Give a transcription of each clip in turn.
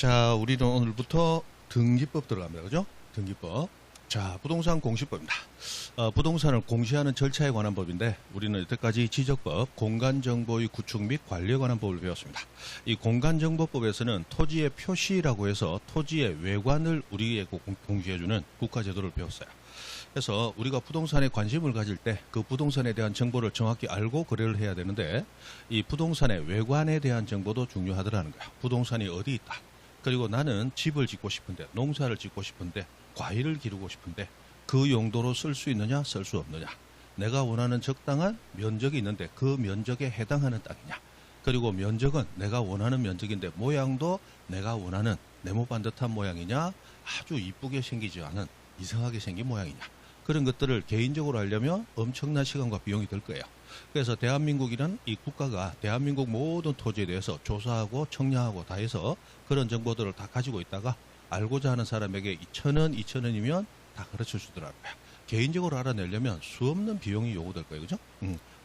자, 우리는 오늘부터 등기법 들어갑니다. 그죠? 등기법. 자, 부동산 공시법입니다. 부동산을 공시하는 절차에 관한 법인데 우리는 여태까지 지적법, 공간정보의 구축 및 관리에 관한 법을 배웠습니다. 이 공간정보법에서는 토지의 표시라고 해서 토지의 외관을 우리에게 공시해주는 국가제도를 배웠어요. 그래서 우리가 부동산에 관심을 가질 때 그 부동산에 대한 정보를 정확히 알고 거래를 해야 되는데 이 부동산의 외관에 대한 정보도 중요하더라는 거야. 부동산이 어디 있다. 그리고 나는 집을 짓고 싶은데, 농사를 짓고 싶은데, 과일을 기르고 싶은데 그 용도로 쓸 수 있느냐 쓸 수 없느냐, 내가 원하는 적당한 면적이 있는데 그 면적에 해당하는 땅이냐, 그리고 면적은 내가 원하는 면적인데 모양도 내가 원하는 네모 반듯한 모양이냐, 아주 이쁘게 생기지 않은 이상하게 생긴 모양이냐, 그런 것들을 개인적으로 알려면 엄청난 시간과 비용이 들 거예요. 그래서 대한민국이란 이 국가가 대한민국 모든 토지에 대해서 조사하고 청량하고 다 해서 그런 정보들을 다 가지고 있다가 알고자 하는 사람에게 2,000원, 2,000원이면 다 가르쳐 주더라고요. 개인적으로 알아내려면 수없는 비용이 요구될 거예요. 그죠?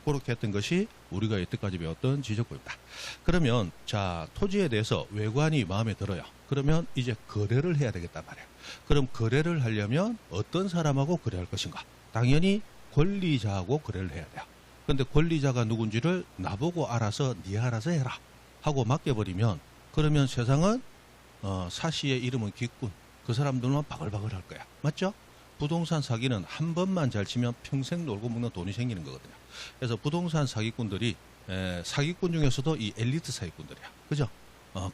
그렇게 했던 것이 우리가 여태까지 배웠던 지적법입니다. 그러면 자, 토지에 대해서 외관이 마음에 들어요. 그러면 이제 거래를 해야 되겠단 말이에요. 그럼 거래를 하려면 어떤 사람하고 거래할 것인가? 당연히 권리자하고 거래를 해야 돼요. 근데 권리자가 누군지를 나보고 알아서 네 알아서 해라 하고 맡겨버리면 그러면 세상은 사시의 이름은 기꾼, 그 사람들만 바글바글 할 거야. 맞죠? 부동산 사기는 한 번만 잘 치면 평생 놀고 먹는 돈이 생기는 거거든요. 그래서 부동산 사기꾼들이 사기꾼 중에서도 이 엘리트 사기꾼들이야. 그죠?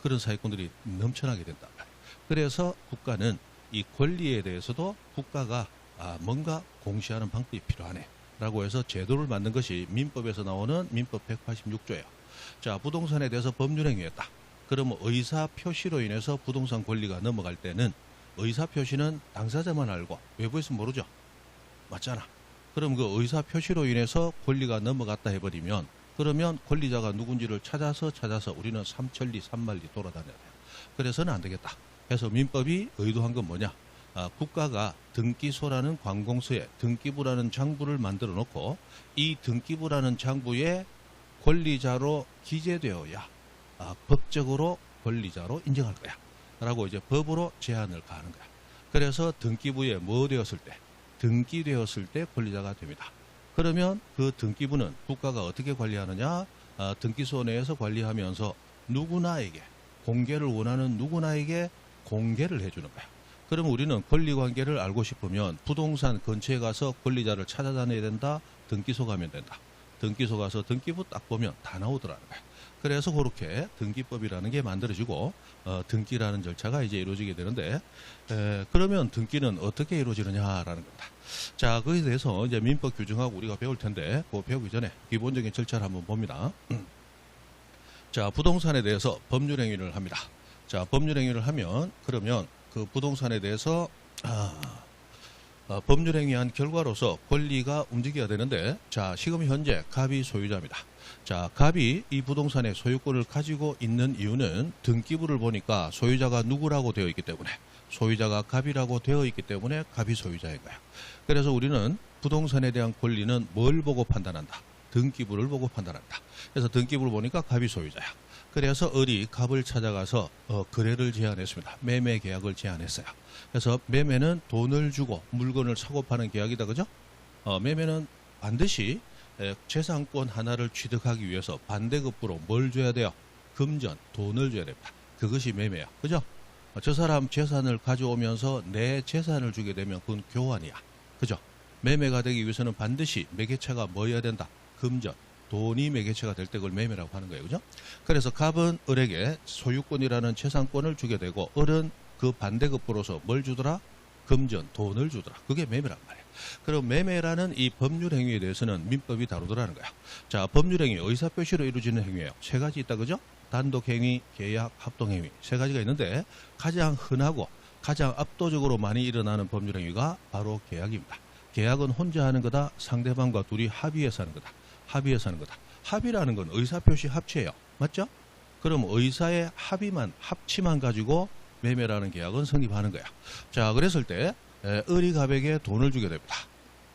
그런 사기꾼들이 넘쳐나게 된단 말이에요. 그래서 국가는 이 권리에 대해서도 국가가 뭔가 공시하는 방법이 필요하네 라고 해서 제도를 만든 것이 민법에서 나오는 민법 186조예요. 자, 부동산에 대해서 법률행위였다. 그러면 의사표시로 인해서 부동산 권리가 넘어갈 때는 의사표시는 당사자만 알고 외부에서 모르죠. 맞잖아. 그럼 그 의사표시로 인해서 권리가 넘어갔다 해버리면 그러면 권리자가 누군지를 찾아서 우리는 삼천리 삼만리 돌아다녀야 돼요. 그래서는 안 되겠다. 그래서 민법이 의도한 건 뭐냐. 국가가 등기소라는 관공서에 등기부라는 장부를 만들어 놓고 이 등기부라는 장부에 권리자로 기재되어야 법적으로 권리자로 인정할 거야 라고 이제 법으로 제한을 가하는 거야. 그래서 등기부에 뭐 되었을 때, 등기되었을 때 권리자가 됩니다. 그러면 그 등기부는 국가가 어떻게 관리하느냐, 등기소 내에서 관리하면서 누구나에게, 공개를 원하는 누구나에게 공개를 해주는 거야. 그러면 우리는 권리관계를 알고 싶으면 부동산 근처에 가서 권리자를 찾아다녀야 된다. 등기소 가면 된다. 등기소 가서 등기부 딱 보면 다 나오더라는 거야. 그래서 그렇게 등기법이라는 게 만들어지고 등기라는 절차가 이제 이루어지게 되는데 그러면 등기는 어떻게 이루어지느냐라는 겁니다. 자, 거기에 대해서 이제 민법 규정하고 우리가 배울 텐데 그거 배우기 전에 기본적인 절차를 한번 봅니다. 자, 부동산에 대해서 법률행위를 합니다. 자, 법률행위를 하면 그러면 그 부동산에 대해서 법률행위한 결과로서 권리가 움직여야 되는데 자, 지금 현재 갑이 소유자입니다. 자, 갑이 이 부동산의 소유권을 가지고 있는 이유는 등기부를 보니까 소유자가 누구라고 되어 있기 때문에 소유자가 갑이라고 되어 있기 때문에 갑이 소유자인 거야. 그래서 우리는 부동산에 대한 권리는 뭘 보고 판단한다? 등기부를 보고 판단한다. 그래서 등기부를 보니까 갑이 소유자야. 그래서 을이 갑을 찾아가서 거래를 제안했습니다. 매매 계약을 제안했어요. 그래서 매매는 돈을 주고 물건을 사고 파는 계약이다. 그죠? 매매는 반드시 재산권 하나를 취득하기 위해서 반대급부로 뭘 줘야 돼요? 금전, 돈을 줘야 됩니다. 그것이 매매야. 그죠? 저 사람 재산을 가져오면서 내 재산을 주게 되면 그건 교환이야. 그죠? 매매가 되기 위해서는 반드시 매개체가 뭐여야 된다? 금전, 돈이 매개체가 될 때 그걸 매매라고 하는 거예요. 그죠? 그래서 갑은 을에게 소유권이라는 재산권을 주게 되고 을은 그 반대급부로서 뭘 주더라? 금전, 돈을 주더라. 그게 매매란 말이에요. 그럼 매매라는 이 법률 행위에 대해서는 민법이 다루더라는 거야. 자, 법률 행위, 의사표시로 이루어지는 행위예요. 세 가지 있다. 그죠? 단독 행위, 계약, 합동 행위. 세 가지가 있는데 가장 흔하고 가장 압도적으로 많이 일어나는 법률 행위가 바로 계약입니다. 계약은 혼자 하는 거다. 상대방과 둘이 합의해서 하는 거다. 합의해서 하는 거다. 합의라는 건 의사표시 합치예요. 맞죠? 그럼 의사의 합치만 가지고 매매라는 계약은 성립하는 거야. 자, 그랬을 때 을이 갑에게 돈을 주게 됩니다.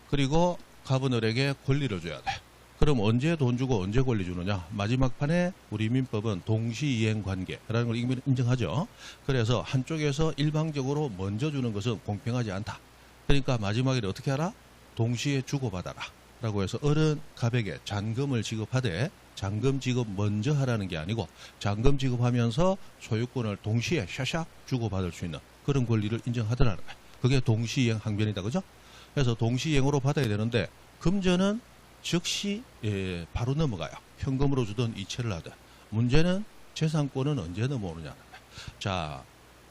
그리고 갑은 을에게 권리를 줘야 돼. 그럼 언제 돈 주고 언제 권리 주느냐? 마지막 판에 우리 민법은 동시이행 관계라는 걸 인정하죠. 그래서 한쪽에서 일방적으로 먼저 주는 것은 공평하지 않다. 그러니까 마지막에 어떻게 하라? 동시에 주고받아라. 라고 해서 어른 갑에게 잔금을 지급하되 잔금 지급 먼저 하라는 게 아니고 잔금 지급하면서 소유권을 동시에 샤샥 주고받을 수 있는 그런 권리를 인정하더라는 거예요. 그게 동시이행 항변이다. 그죠? 그래서 동시이행으로 받아야 되는데 금전은 즉시 바로 넘어가요. 현금으로 주든 이체를 하든. 문제는 재산권은 언제 넘어오느냐는 거예요. 자,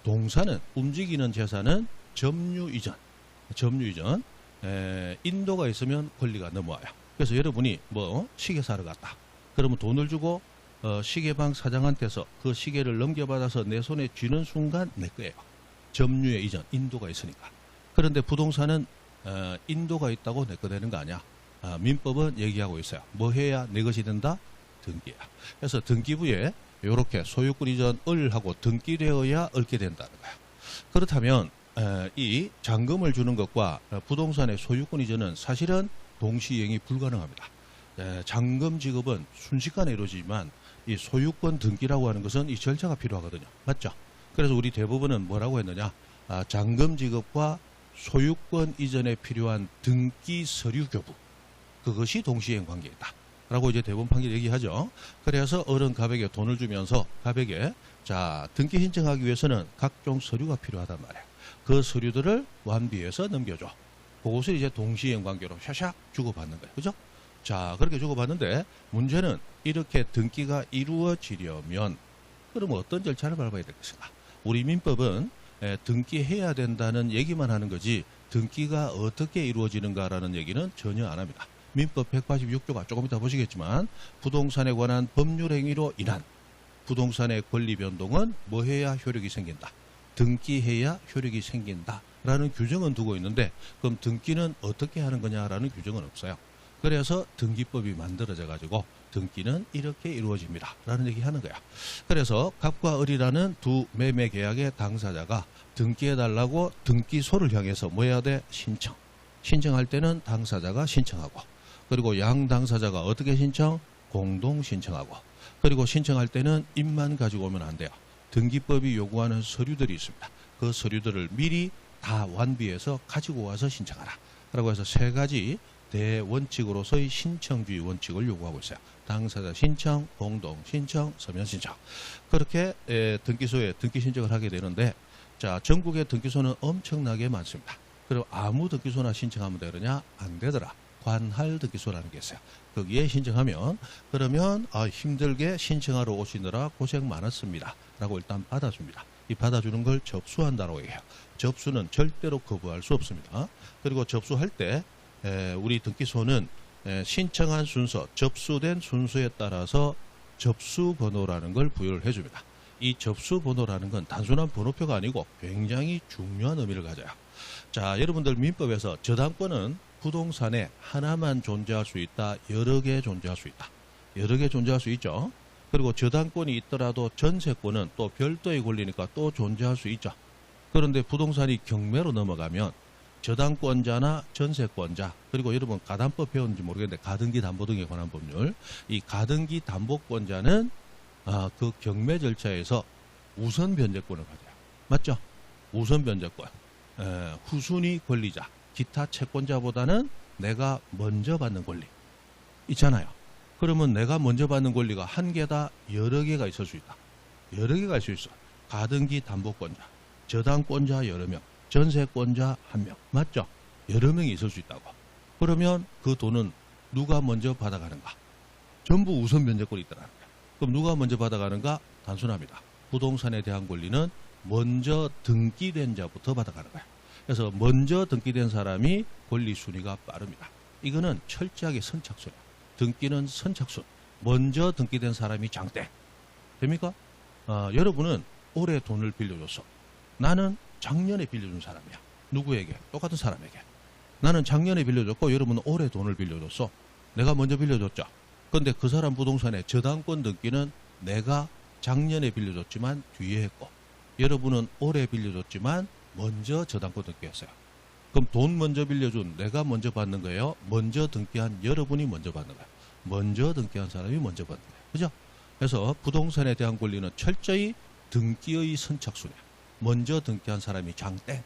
동사는 움직이는 재산은 점유 이전 인도가 있으면 권리가 넘어와요. 그래서 여러분이 뭐 시계 사러 갔다. 그러면 돈을 주고 시계방 사장한테서 그 시계를 넘겨받아서 내 손에 쥐는 순간 내 거예요. 점유의 이전 인도가 있으니까. 그런데 부동산은 인도가 있다고 내 거 되는 거 아니야. 민법은 얘기하고 있어요. 뭐 해야 내 것이 된다? 등기야. 그래서 등기부에 이렇게 소유권 이전을 하고 등기되어야 얻게 된다는 거야. 그렇다면 이 잔금을 주는 것과 부동산의 소유권 이전은 사실은 동시이행이 불가능합니다. 잔금 지급은 순식간에 이루어지지만 이 소유권 등기라고 하는 것은 이 절차가 필요하거든요. 맞죠? 그래서 우리 대부분은 뭐라고 했느냐? 잔금 지급과 소유권 이전에 필요한 등기 서류 교부. 그것이 동시이행 관계이다. 라고 이제 대법원 판결 얘기하죠. 그래서 어른 갑에게 돈을 주면서 갑에게 자, 등기 신청하기 위해서는 각종 서류가 필요하단 말이에요. 그 서류들을 완비해서 넘겨줘. 그것을 이제 동시이행 관계로 샤샥 주고받는 거예요. 그죠? 자, 그렇게 주고받는데 문제는 이렇게 등기가 이루어지려면 그러면 어떤 절차를 밟아야 될 것인가? 우리 민법은 등기해야 된다는 얘기만 하는 거지 등기가 어떻게 이루어지는가라는 얘기는 전혀 안 합니다. 민법 186조가 조금 이따 보시겠지만 부동산에 관한 법률 행위로 인한 부동산의 권리 변동은 뭐 해야 효력이 생긴다. 등기해야 효력이 생긴다라는 규정은 두고 있는데 그럼 등기는 어떻게 하는 거냐라는 규정은 없어요. 그래서 등기법이 만들어져 가지고 등기는 이렇게 이루어집니다. 라는 얘기 하는 거야. 그래서 갑과 을이라는 두 매매 계약의 당사자가 등기해달라고 등기소를 향해서 뭐 해야 돼? 신청할 때는 당사자가 신청하고 그리고 양 당사자가 어떻게 신청? 공동 신청하고 그리고 신청할 때는 입만 가지고 오면 안 돼요. 등기법이 요구하는 서류들이 있습니다. 그 서류들을 미리 다 완비해서 가지고 와서 신청하라. 라고 해서 세 가지 대원칙으로서의 신청주의 원칙을 요구하고 있어요. 당사자 신청, 공동 신청, 서면 신청. 그렇게 등기소에 등기 신청을 하게 되는데 자, 전국의 등기소는 엄청나게 많습니다. 그리고 아무 등기소나 신청하면 되느냐? 안 되더라. 관할 등기소라는 게 있어요. 거기에 신청하면 그러면 힘들게 신청하러 오시느라 고생 많았습니다. 라고 일단 받아줍니다. 이 받아주는 걸 접수한다고 해요. 접수는 절대로 거부할 수 없습니다. 그리고 접수할 때 우리 등기소는 신청한 순서, 접수된 순서에 따라서 접수번호라는 걸 부여를 해줍니다. 이 접수번호라는 건 단순한 번호표가 아니고 굉장히 중요한 의미를 가져요. 자, 여러분들 민법에서 저당권은 부동산에 하나만 존재할 수 있다. 여러 개 존재할 수 있다. 여러 개 존재할 수 있죠. 그리고 저당권이 있더라도 전세권은 또 별도의 권리니까 또 존재할 수 있죠. 그런데 부동산이 경매로 넘어가면 저당권자나 전세권자 그리고 여러분 가담법 배웠는지 모르겠는데 가등기 담보 등에 관한 법률 이 가등기 담보권자는 그 경매 절차에서 우선 변제권을 가져요. 맞죠? 우선 변제권. 후순위 권리자 기타 채권자보다는 내가 먼저 받는 권리 있잖아요. 그러면 내가 먼저 받는 권리가 한 개다 여러 개가 있을 수 있다. 여러 개가 있을 수 있어. 가등기 담보권자, 저당권자 여러 명, 전세권자 한 명. 맞죠? 여러 명이 있을 수 있다고. 그러면 그 돈은 누가 먼저 받아가는가? 전부 우선 변제권이 있더라는 거야. 그럼 누가 먼저 받아가는가? 단순합니다. 부동산에 대한 권리는 먼저 등기된 자부터 받아가는 거야. 그래서 먼저 등기된 사람이 권리 순위가 빠릅니다. 이거는 철저하게 선착순이에요. 등기는 선착순. 먼저 등기된 사람이 장땡. 됩니까? 여러분은 올해 돈을 빌려줬어. 나는 작년에 빌려준 사람이야. 누구에게? 똑같은 사람에게. 나는 작년에 빌려줬고 여러분은 올해 돈을 빌려줬어. 내가 먼저 빌려줬죠. 그런데 그 사람 부동산의 저당권 등기는 내가 작년에 빌려줬지만 뒤에 했고 여러분은 올해 빌려줬지만 먼저 저당권 등기했어요. 그럼 돈 먼저 빌려준 내가 먼저 받는 거예요? 먼저 등기한 여러분이 먼저 받는 거예요. 먼저 등기한 사람이 먼저 받는 거예요. 그죠? 그래서 부동산에 대한 권리는 철저히 등기의 선착순이에요. 먼저 등기한 사람이 장땡.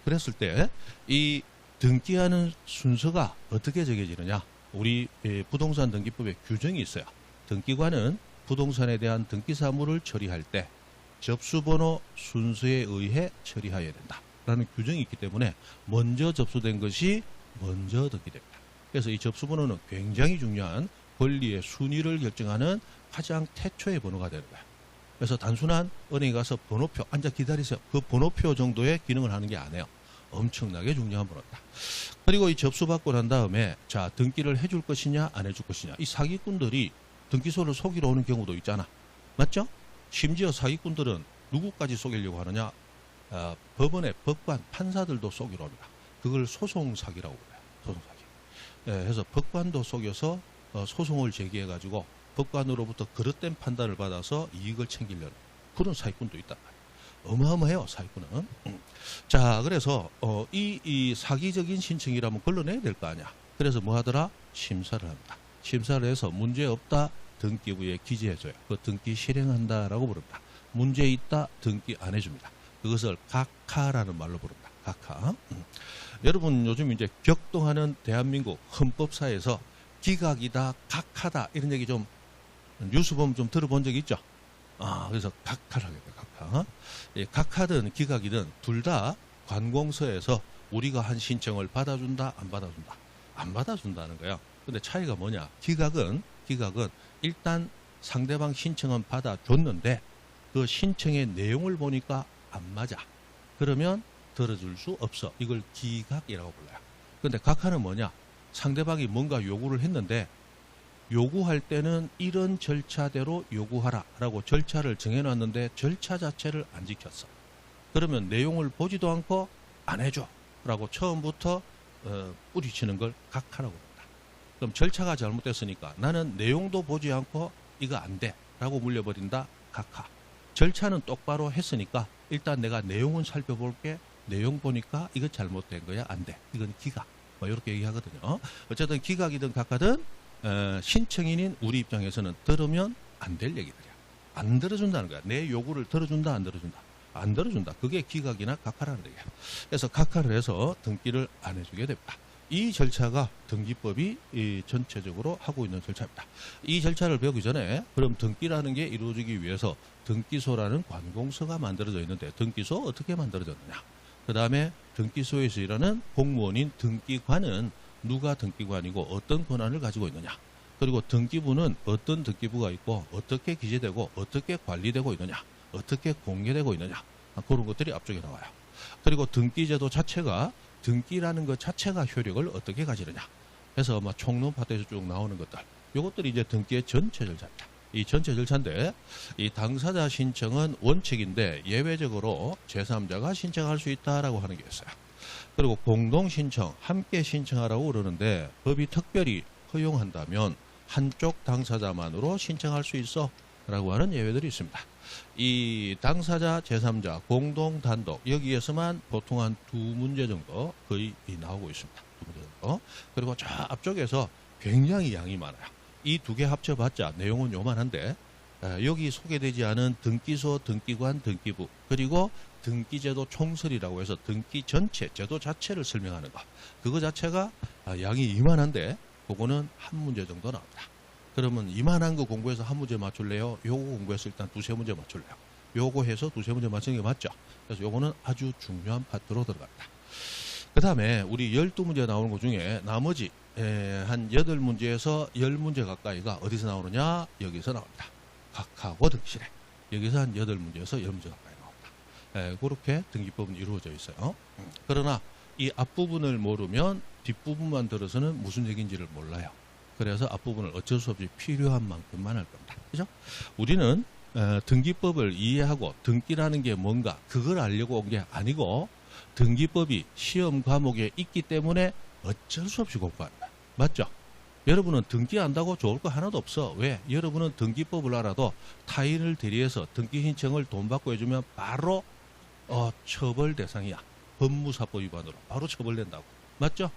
그랬을 때 이 등기하는 순서가 어떻게 정해지느냐? 우리 부동산 등기법에 규정이 있어요. 등기관은 부동산에 대한 등기 사무를 처리할 때 접수번호 순서에 의해 처리해야 된다라는 규정이 있기 때문에 먼저 접수된 것이 먼저 등기됩니다. 그래서 이 접수번호는 굉장히 중요한 권리의 순위를 결정하는 가장 태초의 번호가 되는 거예요. 그래서 단순한 은행에 가서 번호표 앉아 기다리세요. 그 번호표 정도의 기능을 하는 게 아니에요. 엄청나게 중요한 번호다. 그리고 이 접수받고 난 다음에 자 등기를 해줄 것이냐 안 해줄 것이냐. 이 사기꾼들이 등기소를 속이러 오는 경우도 있잖아. 맞죠? 심지어 사기꾼들은 누구까지 속이려고 하느냐. 법원의 법관, 판사들도 속이러 옵니다. 그걸 소송사기라고 그래요. 소송사기. 그래서 법관도 속여서 소송을 제기해가지고 법관으로부터 그릇된 판단을 받아서 이익을 챙기려는 그런 사기꾼도 있단 말이에요. 어마어마해요, 사기꾼은. 자, 그래서 이 사기적인 신청이라면 걸러내야 될 거 아니야. 그래서 뭐 하더라? 심사를 합니다. 심사를 해서 문제없다 등기부에 기재해줘요. 그 등기 실행한다라고 부릅니다. 문제있다 등기 안 해줍니다. 그것을 각하라는 말로 부릅니다. 각하. 여러분 요즘 이제 격동하는 대한민국 헌법사에서 기각이다, 각하다 이런 얘기 좀 뉴스 보면 좀 들어본 적 있죠? 그래서 각하라고 해요. 각하. 각하든 기각이든 둘 다 관공서에서 우리가 한 신청을 받아준다, 안 받아준다. 안 받아준다는 거야. 근데 차이가 뭐냐? 기각은 일단 상대방 신청은 받아줬는데 그 신청의 내용을 보니까 안 맞아. 그러면 들어줄 수 없어. 이걸 기각이라고 불러요. 근데 각하는 뭐냐? 상대방이 뭔가 요구를 했는데 요구할 때는 이런 절차대로 요구하라 라고 절차를 정해놨는데 절차 자체를 안 지켰어. 그러면 내용을 보지도 않고 안 해줘 라고 처음부터 뿌리치는 걸 각하라고 합니다. 그럼 절차가 잘못됐으니까 나는 내용도 보지 않고 이거 안 돼 라고 물려버린다. 각하. 절차는 똑바로 했으니까 일단 내가 내용은 살펴볼게. 내용 보니까 이거 잘못된 거야. 안 돼. 이건 기각. 뭐 이렇게 얘기하거든요. 어쨌든 기각이든 각하든 신청인인 우리 입장에서는 들으면 안 될 얘기들이야. 안 들어준다는 거야. 내 요구를 들어준다, 안 들어준다. 안 들어준다. 그게 기각이나 각하라는 얘기야. 그래서 각하를 해서 등기를 안 해주게 됩니다. 이 절차가 등기법이 전체적으로 하고 있는 절차입니다. 이 절차를 배우기 전에 그럼 등기라는 게 이루어지기 위해서 등기소라는 관공서가 만들어져 있는데 등기소 어떻게 만들어졌느냐. 그 다음에 등기소에서 일하는 공무원인 등기관은 누가 등기관이고 어떤 권한을 가지고 있느냐. 그리고 등기부는 어떤 등기부가 있고 어떻게 기재되고 어떻게 관리되고 있느냐. 어떻게 공개되고 있느냐. 그런 것들이 앞쪽에 나와요. 그리고 등기제도 자체가 등기라는 것 자체가 효력을 어떻게 가지느냐. 해서 총론 파트에서 쭉 나오는 것들. 이것들이 이제 등기의 전체 절차입니다. 이 전체 절차인데 이 당사자 신청은 원칙인데 예외적으로 제3자가 신청할 수 있다라고 하는 게 있어요. 그리고 공동신청, 함께 신청하라고 그러는데 법이 특별히 허용한다면 한쪽 당사자만으로 신청할 수 있어 라고 하는 예외들이 있습니다. 이 당사자, 제3자, 공동, 단독 여기에서만 보통 한 2문제 정도 거의 나오고 있습니다. 2문제 정도. 그리고 저 앞쪽에서 굉장히 양이 많아요. 이 두 개 합쳐봤자 내용은 요만한데 여기 소개되지 않은 등기소, 등기관, 등기부 그리고 등기제도 총설이라고 해서 등기 전체 제도 자체를 설명하는 거. 그거 자체가 양이 이만한데 그거는 한 문제 정도 나옵니다. 그러면 이만한 거 공부해서 한 문제 맞출래요? 요거 공부해서 일단 두세 문제 맞출래요? 요거 해서 두세 문제 맞추는 게 맞죠? 그래서 요거는 아주 중요한 파트로 들어갑니다. 그 다음에 우리 12문제 나오는 것 중에 나머지 한 8문제에서 10문제 가까이가 어디서 나오느냐? 여기서 나옵니다. 각하고 등기실에. 여기서 한 8문제에서 10문제 가까이 나옵니다. 그렇게 등기법은 이루어져 있어요. 그러나 이 앞부분을 모르면 뒷부분만 들어서는 무슨 얘기인지를 몰라요. 그래서 앞부분을 어쩔 수 없이 필요한 만큼만 할 겁니다. 그죠? 우리는 등기법을 이해하고 등기라는 게 뭔가 그걸 알려고 온 게 아니고 등기법이 시험 과목에 있기 때문에 어쩔 수 없이 공부하는 거야. 맞죠? 여러분은 등기 안다고 좋을 거 하나도 없어. 왜? 여러분은 등기법을 알아도 타인을 대리해서 등기 신청을 돈 받고 해주면 바로 처벌 대상이야. 법무사법 위반으로 바로 처벌된다고. 맞죠?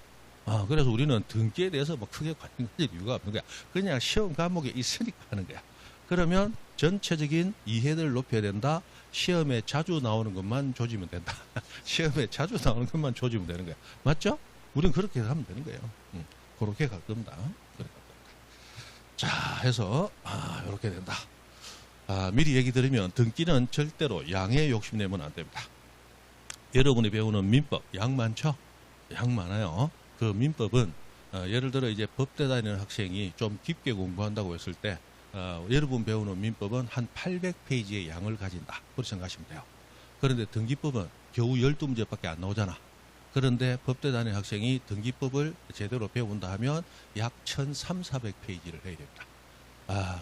그래서 우리는 등기에 대해서 뭐 크게 관심 가질 이유가 없는 거야. 그냥 시험 과목에 있으니까 하는 거야. 그러면 전체적인 이해를 높여야 된다. 시험에 자주 나오는 것만 조지면 된다. 시험에 자주 나오는 것만 조지면 되는 거야. 맞죠? 우리는 그렇게 하면 되는 거예요. 그렇게 갈 겁니다. 자, 해서 이렇게 된다. 미리 얘기 드리면 등기는 절대로 양에 욕심내면 안 됩니다. 여러분이 배우는 민법 양 많죠? 양 많아요. 그 민법은 예를 들어 이제 법대 다니는 학생이 좀 깊게 공부한다고 했을 때 여러분 배우는 민법은 한 800페이지의 양을 가진다. 그렇게 생각하시면 돼요. 그런데 등기법은 겨우 12문제밖에 안 나오잖아. 그런데 법대 다니는 학생이 등기법을 제대로 배운다 하면 약 1300~1400페이지를 해야 됩니다.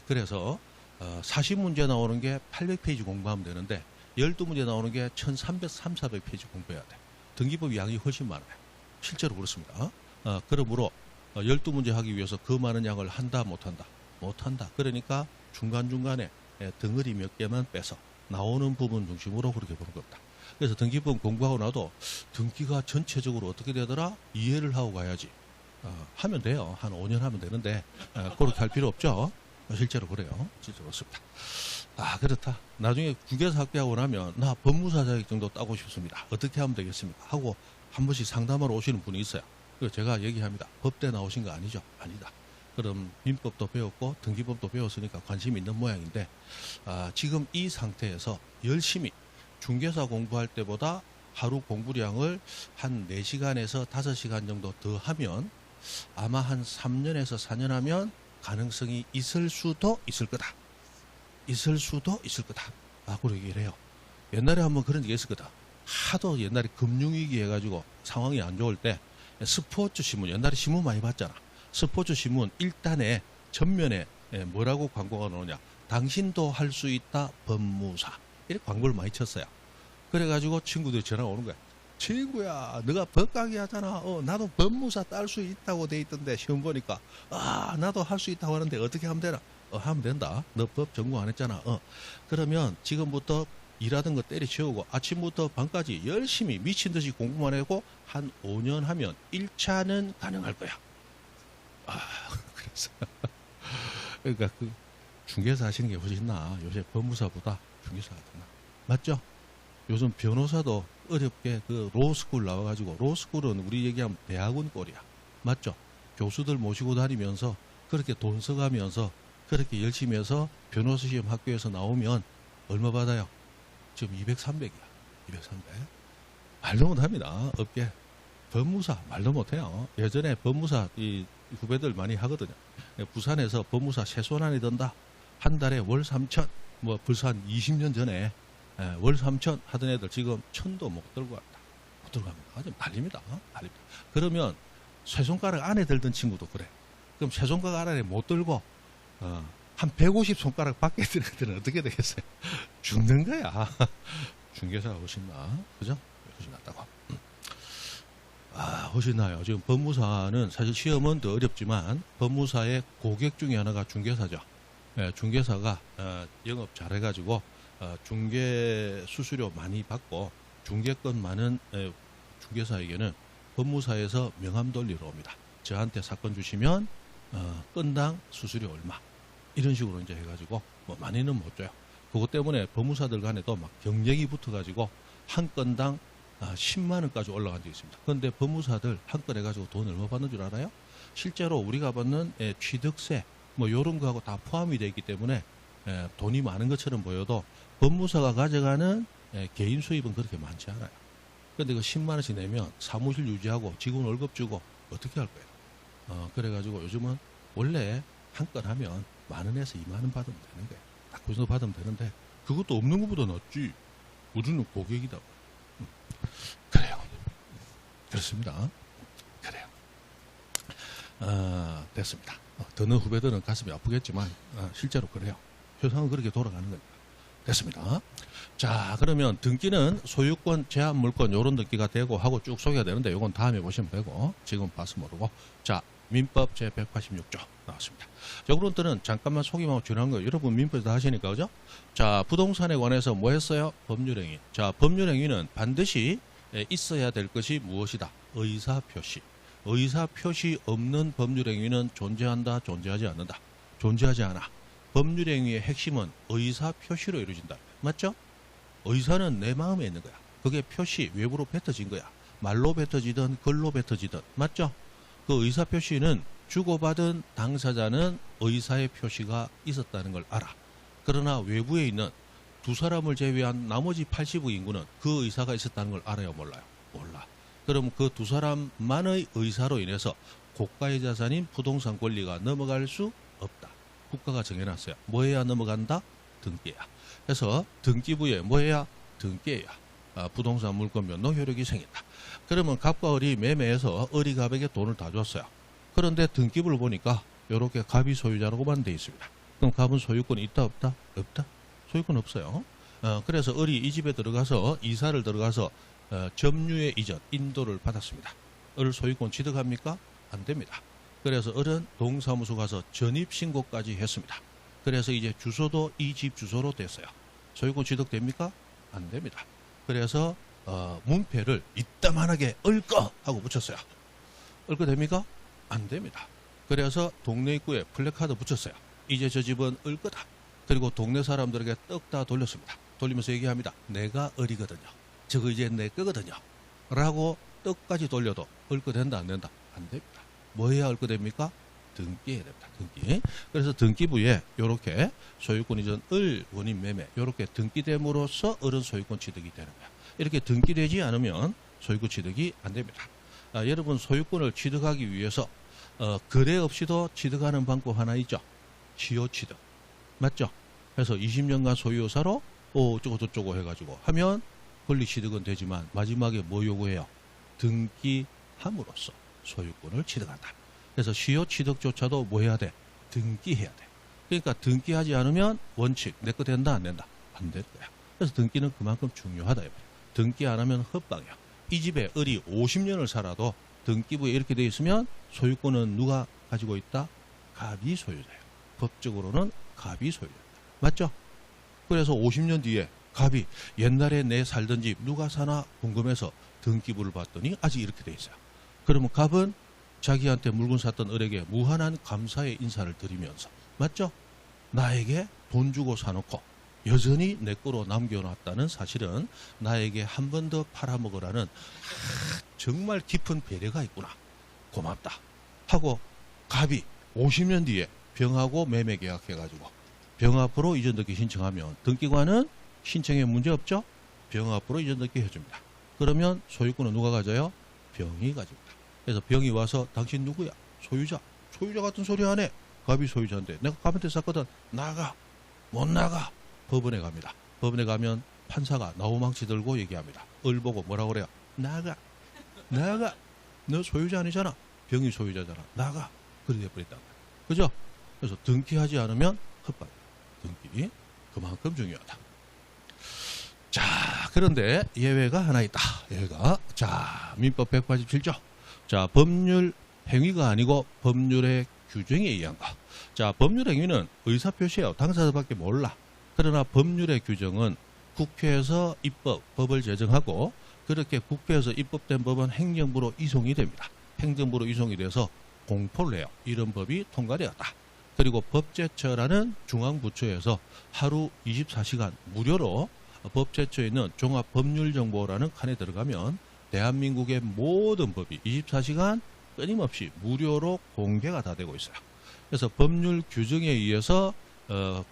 그래서 40문제 나오는 게 800페이지 공부하면 되는데 12문제 나오는 게 1300~1400페이지 공부해야 돼. 등기법 양이 훨씬 많아요. 실제로 그렇습니다. 그러므로 12문제 하기 위해서 그 많은 양을 한다 못한다? 못한다. 그러니까 중간중간에 덩어리 몇 개만 빼서 나오는 부분 중심으로 그렇게 보는 겁니다. 그래서 등기법 공부하고 나도 등기가 전체적으로 어떻게 되더라? 이해를 하고 가야지. 하면 돼요. 한 5년 하면 되는데 그렇게 할 필요 없죠. 실제로 그래요. 실제로 그렇습니다. 그렇다. 나중에 국외에서 학교하고 나면 나 법무사 자격증도 따고 싶습니다. 어떻게 하면 되겠습니까? 하고 한 번씩 상담하러 오시는 분이 있어요. 그래서 제가 얘기합니다. 법대 나오신 거 아니죠? 아니다. 그럼 민법도 배웠고 등기법도 배웠으니까 관심이 있는 모양인데 지금 이 상태에서 열심히 중개사 공부할 때보다 하루 공부량을 한 4시간에서 5시간 정도 더 하면 아마 한 3년에서 4년 하면 가능성이 있을 수도 있을 거다. 있을 수도 있을 거다. 그렇게 얘기를 해요. 옛날에 한번 그런 얘기 했었거든. 하도 옛날에 금융위기 해가지고 상황이 안 좋을 때 스포츠 신문, 옛날에 신문 많이 봤잖아. 스포츠 신문 1단에 전면에 뭐라고 광고가 나오냐. 당신도 할 수 있다 법무사. 이렇게 광고를 많이 쳤어요. 그래가지고 친구들이 전화가 오는 거야. 친구야, 너가 법 강의하잖아. 나도 법무사 딸 수 있다고 돼 있던데 시험 보니까 나도 할 수 있다고 하는데 어떻게 하면 되나? 하면 된다. 너 법 전공 안 했잖아. 그러면 지금부터 일하던 거 때려치우고 아침부터 밤까지 열심히 미친 듯이 공부만 하고 한 5년 하면 1차는 가능할 거야. 그래서 그러니까 그 중개사 하시는 게 훨씬 나아. 요새 법무사보다 중개사가 더 나아. 맞죠? 요즘 변호사도 어렵게 그 로스쿨 나와가지고, 로스쿨은 우리 얘기하면 대학원 꼴이야. 맞죠? 교수들 모시고 다니면서 그렇게 돈 써가면서 그렇게 열심히 해서 변호사 시험 학교에서 나오면 얼마 받아요? 지금 200, 300이야. 200, 300. 말도 못합니다. 업계. 법무사 말도 못해요. 예전에 법무사 이 후배들 많이 하거든요. 부산에서 법무사 최소한이 든다. 한 달에 월 3천. 뭐 벌써 한 20년 전에 월 3천 하던 애들 지금 1,000도 못 들고 간다. 못 들고 갑니다. 아주 난립니다. 난립니다. 그러면 세 손가락 안에 들던 친구도 그래. 그럼 세 손가락 안에 못 들고 한 150 손가락 밖에 드는 애들은 어떻게 되겠어요? 죽는 거야. 중개사가 훨씬 나. 그죠? 훨씬 낫다고. 훨씬 나아요. 지금 법무사는 사실 시험은 더 어렵지만 법무사의 고객 중에 하나가 중개사죠. 중개사가 영업 잘해가지고 중개 수수료 많이 받고 중개권 많은 중개사에게는 법무사에서 명함 돌리러 옵니다. 저한테 사건 주시면 건당 수수료 얼마 이런 식으로 이제 해가지고 뭐 많이는 못 줘요. 그것 때문에 법무사들 간에도 막 경쟁이 붙어가지고 한 건당 10만 원까지 올라간 적이 있습니다. 그런데 법무사들 한 건 해가지고 돈 얼마 받는 줄 알아요? 실제로 우리가 받는 취득세 뭐 이런 거하고 다 포함이 되어 있기 때문에 돈이 많은 것처럼 보여도 법무사가 가져가는 개인 수입은 그렇게 많지 않아요. 그런데 그 10만 원씩 내면 사무실 유지하고 직원 월급 주고 어떻게 할 거예요? 그래가지고 요즘은 원래 한 건 하면 10,000원에서 20,000원 받으면 되는 거예요. 딱 그 정도 받으면 되는데 그것도 없는 것보다 낫지. 우리는 고객이다. 그래요. 그렇습니다. 그래요. 됐습니다. 듣는 후배들은 가슴이 아프겠지만 실제로 그래요. 세상은 그렇게 돌아가는 겁니다. 됐습니다. 자, 그러면 등기는 소유권, 제한 물권 이런 등기가 되고 하고 쭉 소개가 되는데 이건 다음에 보시면 되고 지금 봐서 모르고. 자, 민법 제186조 나왔습니다. 자, 그런때는 잠깐만 소개하고 지나간 거 여러분 민법에서 다 하시니까 그죠? 자, 부동산에 관해서 뭐 했어요? 법률행위. 자, 법률행위는 반드시 있어야 될 것이 무엇이다? 의사표시. 의사 표시 없는 법률행위는 존재한다, 존재하지 않는다. 존재하지 않아. 법률행위의 핵심은 의사 표시로 이루어진다. 맞죠? 의사는 내 마음에 있는 거야. 그게 표시, 외부로 뱉어진 거야. 말로 뱉어지든 글로 뱉어지든. 맞죠? 그 의사 표시는 주고받은 당사자는 의사의 표시가 있었다는 걸 알아. 그러나 외부에 있는 두 사람을 제외한 나머지 80의 인구는 그 의사가 있었다는 걸 알아요, 몰라요? 몰라. 그럼 그 두 사람만의 의사로 인해서 고가의 자산인 부동산 권리가 넘어갈 수 없다. 국가가 정해놨어요. 뭐 해야 넘어간다? 등기야. 그래서 등기부에 뭐 해야? 등기해야 부동산 물권 변동 효력이 생긴다. 그러면 갑과 을이 매매해서 을이 갑에게 돈을 다 줬어요. 그런데 등기부를 보니까 이렇게 갑이 소유자라고만 돼 있습니다. 그럼 갑은 소유권이 있다 없다? 없다. 소유권 없어요. 그래서 을이 이 집에 들어가서 이사를 들어가서 점유의 이전, 인도를 받았습니다. 을 소유권 취득합니까? 안 됩니다. 그래서 을은 동사무소 가서 전입신고까지 했습니다. 그래서 이제 주소도 이 집 주소로 됐어요. 소유권 취득됩니까? 안 됩니다. 그래서 문패를 이따만하게 을거 하고 붙였어요. 을거 됩니까? 안 됩니다. 그래서 동네 입구에 플래카드 붙였어요. 이제 저 집은 을거다. 그리고 동네 사람들에게 떡 다 돌렸습니다. 돌리면서 얘기합니다. 내가 을이거든요. 저거 이제 내 거거든요. 라고 떡까지 돌려도 을거 된다 안 된다? 안 됩니다. 뭐 해야 을거 됩니까? 등기해야 됩니다. 등기. 그래서 등기부에 이렇게 소유권 이전 을 원인 매매 이렇게 등기됨으로써 을은 소유권 취득이 되는 거야. 이렇게 등기되지 않으면 소유권 취득이 안 됩니다. 여러분 소유권을 취득하기 위해서 거래 없이도 취득하는 방법 하나 있죠. 시효 취득. 맞죠? 그래서 20년간 소유사로 어쩌고 저쩌고 해가지고 하면 권리 취득은 되지만 마지막에 뭐 요구해요? 등기함으로써 소유권을 취득한다. 그래서 시효 취득조차도 뭐 해야 돼? 등기해야 돼. 그러니까 등기하지 않으면 원칙 내 거 된다 안 된다? 안 될 거야. 그래서 등기는 그만큼 중요하다. 등기 안 하면 헛방이야. 이 집에 을이 50년을 살아도 등기부에 이렇게 돼 있으면 소유권은 누가 가지고 있다? 갑이 소유자예요. 법적으로는 갑이 소유자예요. 맞죠? 그래서 50년 뒤에 갑이 옛날에 내 살던 집 누가 사나 궁금해서 등기부를 봤더니 아직 이렇게 돼 있어요. 그러면 갑은 자기한테 물건 샀던 을에게 무한한 감사의 인사를 드리면서 맞죠? 나에게 돈 주고 사놓고 여전히 내 거로 남겨놨다는 사실은 나에게 한 번 더 팔아먹으라는 정말 깊은 배려가 있구나. 고맙다. 하고 갑이 50년 뒤에 병하고 매매 계약해가지고 병합으로 이전등기 신청하면 등기관은 신청에 문제 없죠? 병합으로 이전등기 해줍니다. 그러면 소유권은 누가 가져요? 병이 가집니다. 그래서 병이 와서 당신 누구야? 소유자. 소유자 같은 소리 안 해. 갑이 소유자인데 내가 갑한테 샀거든. 나가. 못 나가. 법원에 갑니다. 법원에 가면 판사가 나무망치 들고 얘기합니다. 을 보고 뭐라고 그래요? 나가. 나가. 너 소유자 아니잖아. 병이 소유자잖아. 나가. 그렇게 돼버렸다. 그죠? 그래서 등기하지 않으면 헛발. 등기. 그만큼 중요하다. 자, 그런데 예외가 하나 있다. 예외가. 자, 민법 187조. 자, 법률 행위가 아니고 법률의 규정에 의한 거. 자, 법률 행위는 의사표시예요. 당사자밖에 몰라. 그러나 법률의 규정은 국회에서 입법, 법을 제정하고 그렇게 국회에서 입법된 법은 행정부로 이송이 됩니다. 행정부로 이송이 돼서 공포를 해요. 이런 법이 통과되었다. 그리고 법제처라는 중앙부처에서 하루 24시간 무료로 법제처에 있는 종합법률정보라는 칸에 들어가면 대한민국의 모든 법이 24시간 끊임없이 무료로 공개가 다 되고 있어요. 그래서 법률 규정에 의해서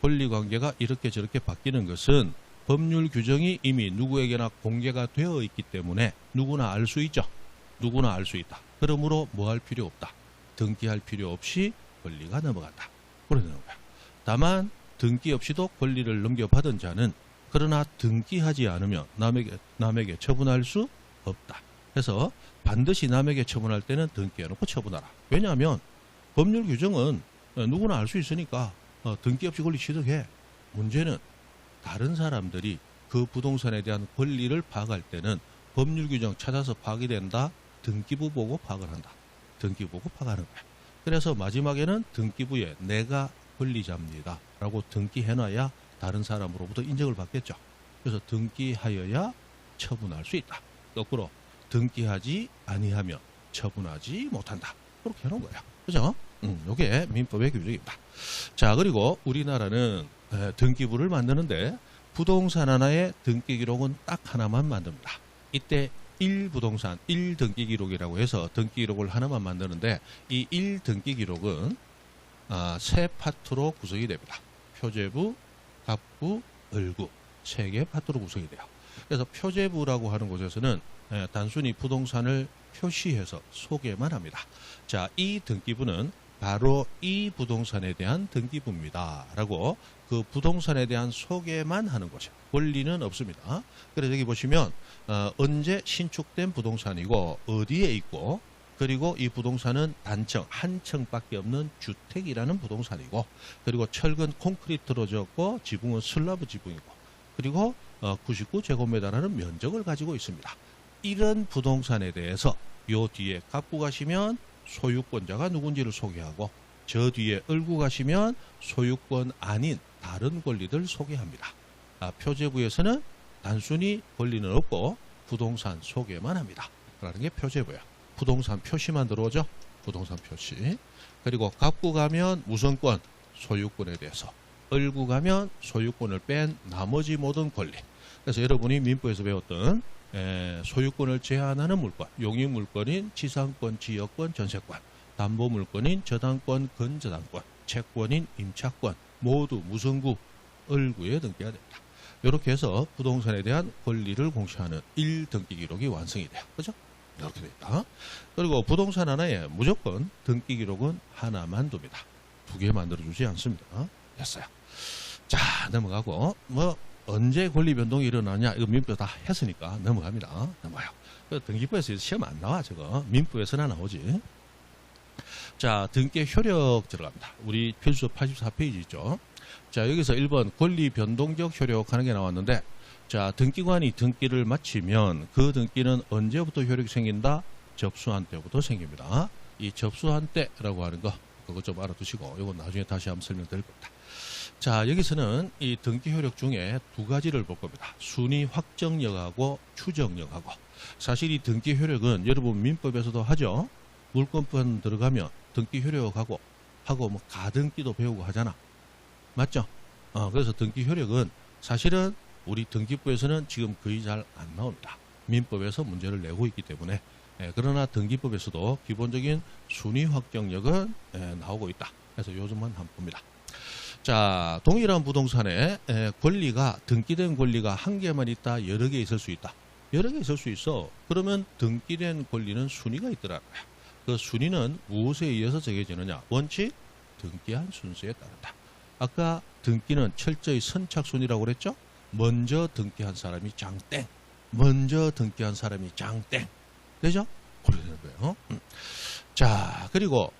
권리관계가 이렇게 저렇게 바뀌는 것은 법률 규정이 이미 누구에게나 공개가 되어 있기 때문에 누구나 알 수 있죠. 누구나 알 수 있다. 그러므로 뭐 할 필요 없다. 등기할 필요 없이 권리가 넘어간다. 그러는 거야. 다만 등기 없이도 권리를 넘겨받은 자는 그러나 등기하지 않으면 남에게 처분할 수 없다. 그래서 반드시 남에게 처분할 때는 등기해놓고 처분하라. 왜냐하면 법률 규정은 누구나 알 수 있으니까 등기 없이 권리 취득해. 문제는 다른 사람들이 그 부동산에 대한 권리를 파악할 때는 법률 규정 찾아서 파악이 된다. 등기부 보고 파악을 한다. 등기부 보고 파악하는 거야. 그래서 마지막에는 등기부에 내가 권리자입니다 라고 등기해놔야 다른 사람으로부터 인정을 받겠죠. 그래서 등기하여야 처분할 수 있다. 거꾸로 등기하지 아니하면 처분하지 못한다. 그렇게 해놓은 거예요. 그죠? 요게 민법의 규정입니다. 자, 그리고 우리나라는 등기부를 만드는데 부동산 하나의 등기 기록은 딱 하나만 만듭니다. 이때 1부동산 1등기 기록이라고 해서 등기 기록을 하나만 만드는데 이 1등기 기록은 세 파트로 구성이 됩니다. 표제부, 갑부, 을구 세 개의 파트로 구성이 돼요. 그래서 표제부라고 하는 곳에서는 단순히 부동산을 표시해서 소개만 합니다. 자, 이 등기부는 바로 이 부동산에 대한 등기부입니다. 라고 그 부동산에 대한 소개만 하는 거죠. 권리는 없습니다. 그래서 여기 보시면 언제 신축된 부동산이고 어디에 있고 그리고 이 부동산은 단층, 한 층밖에 없는 주택이라는 부동산이고 그리고 철근 콘크리트로 지었고 지붕은 슬라브 지붕이고 그리고 99제곱미터라는 면적을 가지고 있습니다. 이런 부동산에 대해서 요 뒤에 갑부 가시면 소유권자가 누군지를 소개하고 저 뒤에 을구 가시면 소유권 아닌 다른 권리들 소개합니다. 표제부에서는 단순히 권리는 없고 부동산 소개만 합니다. 라는 게 표제부야. 부동산 표시만 들어오죠. 부동산 표시. 그리고 갑구 가면 우선권, 소유권에 대해서. 을구 가면 소유권을 뺀 나머지 모든 권리. 그래서 여러분이 민법에서 배웠던 소유권을 제한하는 물권, 용익물권인 지상권, 지역권, 전세권, 담보물권인 저당권, 근저당권, 채권인 임차권 모두 무선구, 을구에 등기가 됩니다. 이렇게 해서 부동산에 대한 권리를 공시하는 1등기 기록이 완성이 돼요. 그죠? 이렇게 됩니다. 그리고 부동산 하나에 무조건 등기 기록은 하나만 둡니다. 두 개 만들어주지 않습니다. 됐어요. 자, 넘어가고 언제 권리 변동이 일어나냐 이거 민법 다 했으니까 넘어갑니다. 넘어가요. 등기부에서 시험 안 나와 저거 민법에서나 나오지. 자, 등기 효력 들어갑니다. 우리 필수 84페이지 있죠. 자, 여기서 1번 권리 변동적 효력 하는 게 나왔는데 자, 등기관이 등기를 마치면 그 등기는 언제부터 효력이 생긴다? 접수한 때부터 생깁니다. 이 접수한 때라고 하는 거 그거 좀 알아두시고 이건 나중에 다시 한번 설명드릴 겁니다. 자, 여기서는 이 등기 효력 중에 두 가지를 볼 겁니다. 순위 확정력하고 추정력하고. 사실 이 등기 효력은 여러분 민법에서도 하죠. 물권법 들어가면 등기 효력하고 뭐 가등기도 배우고 하잖아. 맞죠? 그래서 등기 효력은 사실은 우리 등기부에서는 지금 거의 잘 안 나옵니다. 민법에서 문제를 내고 있기 때문에. 그러나 등기법에서도 기본적인 순위 확정력은 나오고 있다. 그래서 요즘만 한번 봅니다. 자, 동일한 부동산에 권리가 등기된 권리가 한 개만 있다, 여러 개 있을 수 있다. 여러 개 있을 수 있어. 그러면 등기된 권리는 순위가 있더라고요. 그 순위는 무엇에 의해서 정해지느냐? 원칙, 등기한 순서에 따른다. 아까 등기는 철저히 선착순이라고 그랬죠? 먼저 등기한 사람이 장땡, 먼저 등기한 사람이 장땡. 되죠? 그렇게 되는 거예요. 자, 그리고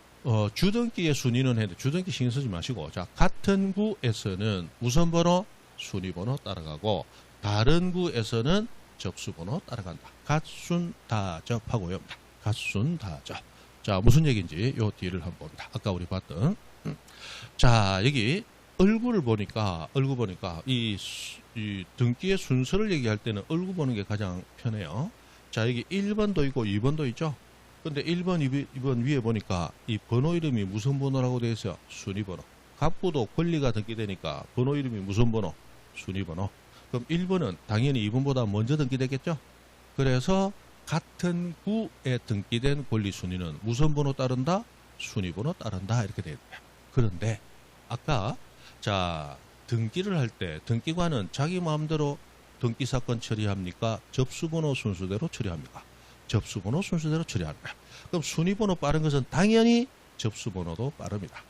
주등기의 순위는 했는데 주등기 신경 쓰지 마시고 자, 같은 구에서는 우선번호, 순위번호 따라가고 다른 구에서는 접수번호 따라간다. 갓순다접하고요. 갓순다접. 자, 무슨 얘기인지 요 뒤를 한번 봅니다. 아까 우리 봤던 자, 여기 을구를 보니까 이 등기의 순서를 얘기할 때는 을구 보는 게 가장 편해요. 자, 여기 1번도 있고 2번도 있죠. 근데 1번, 2번 위에 보니까 이 번호 이름이 무슨 번호라고 되어 있어요? 순위번호. 갑부도 권리가 등기되니까 번호 이름이 무슨 번호? 순위번호. 그럼 1번은 당연히 2번보다 먼저 등기되겠죠? 그래서 같은 구에 등기된 권리 순위는 무슨 번호 따른다? 순위번호 따른다. 이렇게 되어 있고요. 그런데 아까 자, 등기를 할 때 등기관은 자기 마음대로 등기사건 처리합니까? 접수번호 순서대로 처리합니까? 접수번호 순서대로 처리하는 거야. 그럼 순위번호 빠른 것은 당연히 접수번호도 빠릅니다.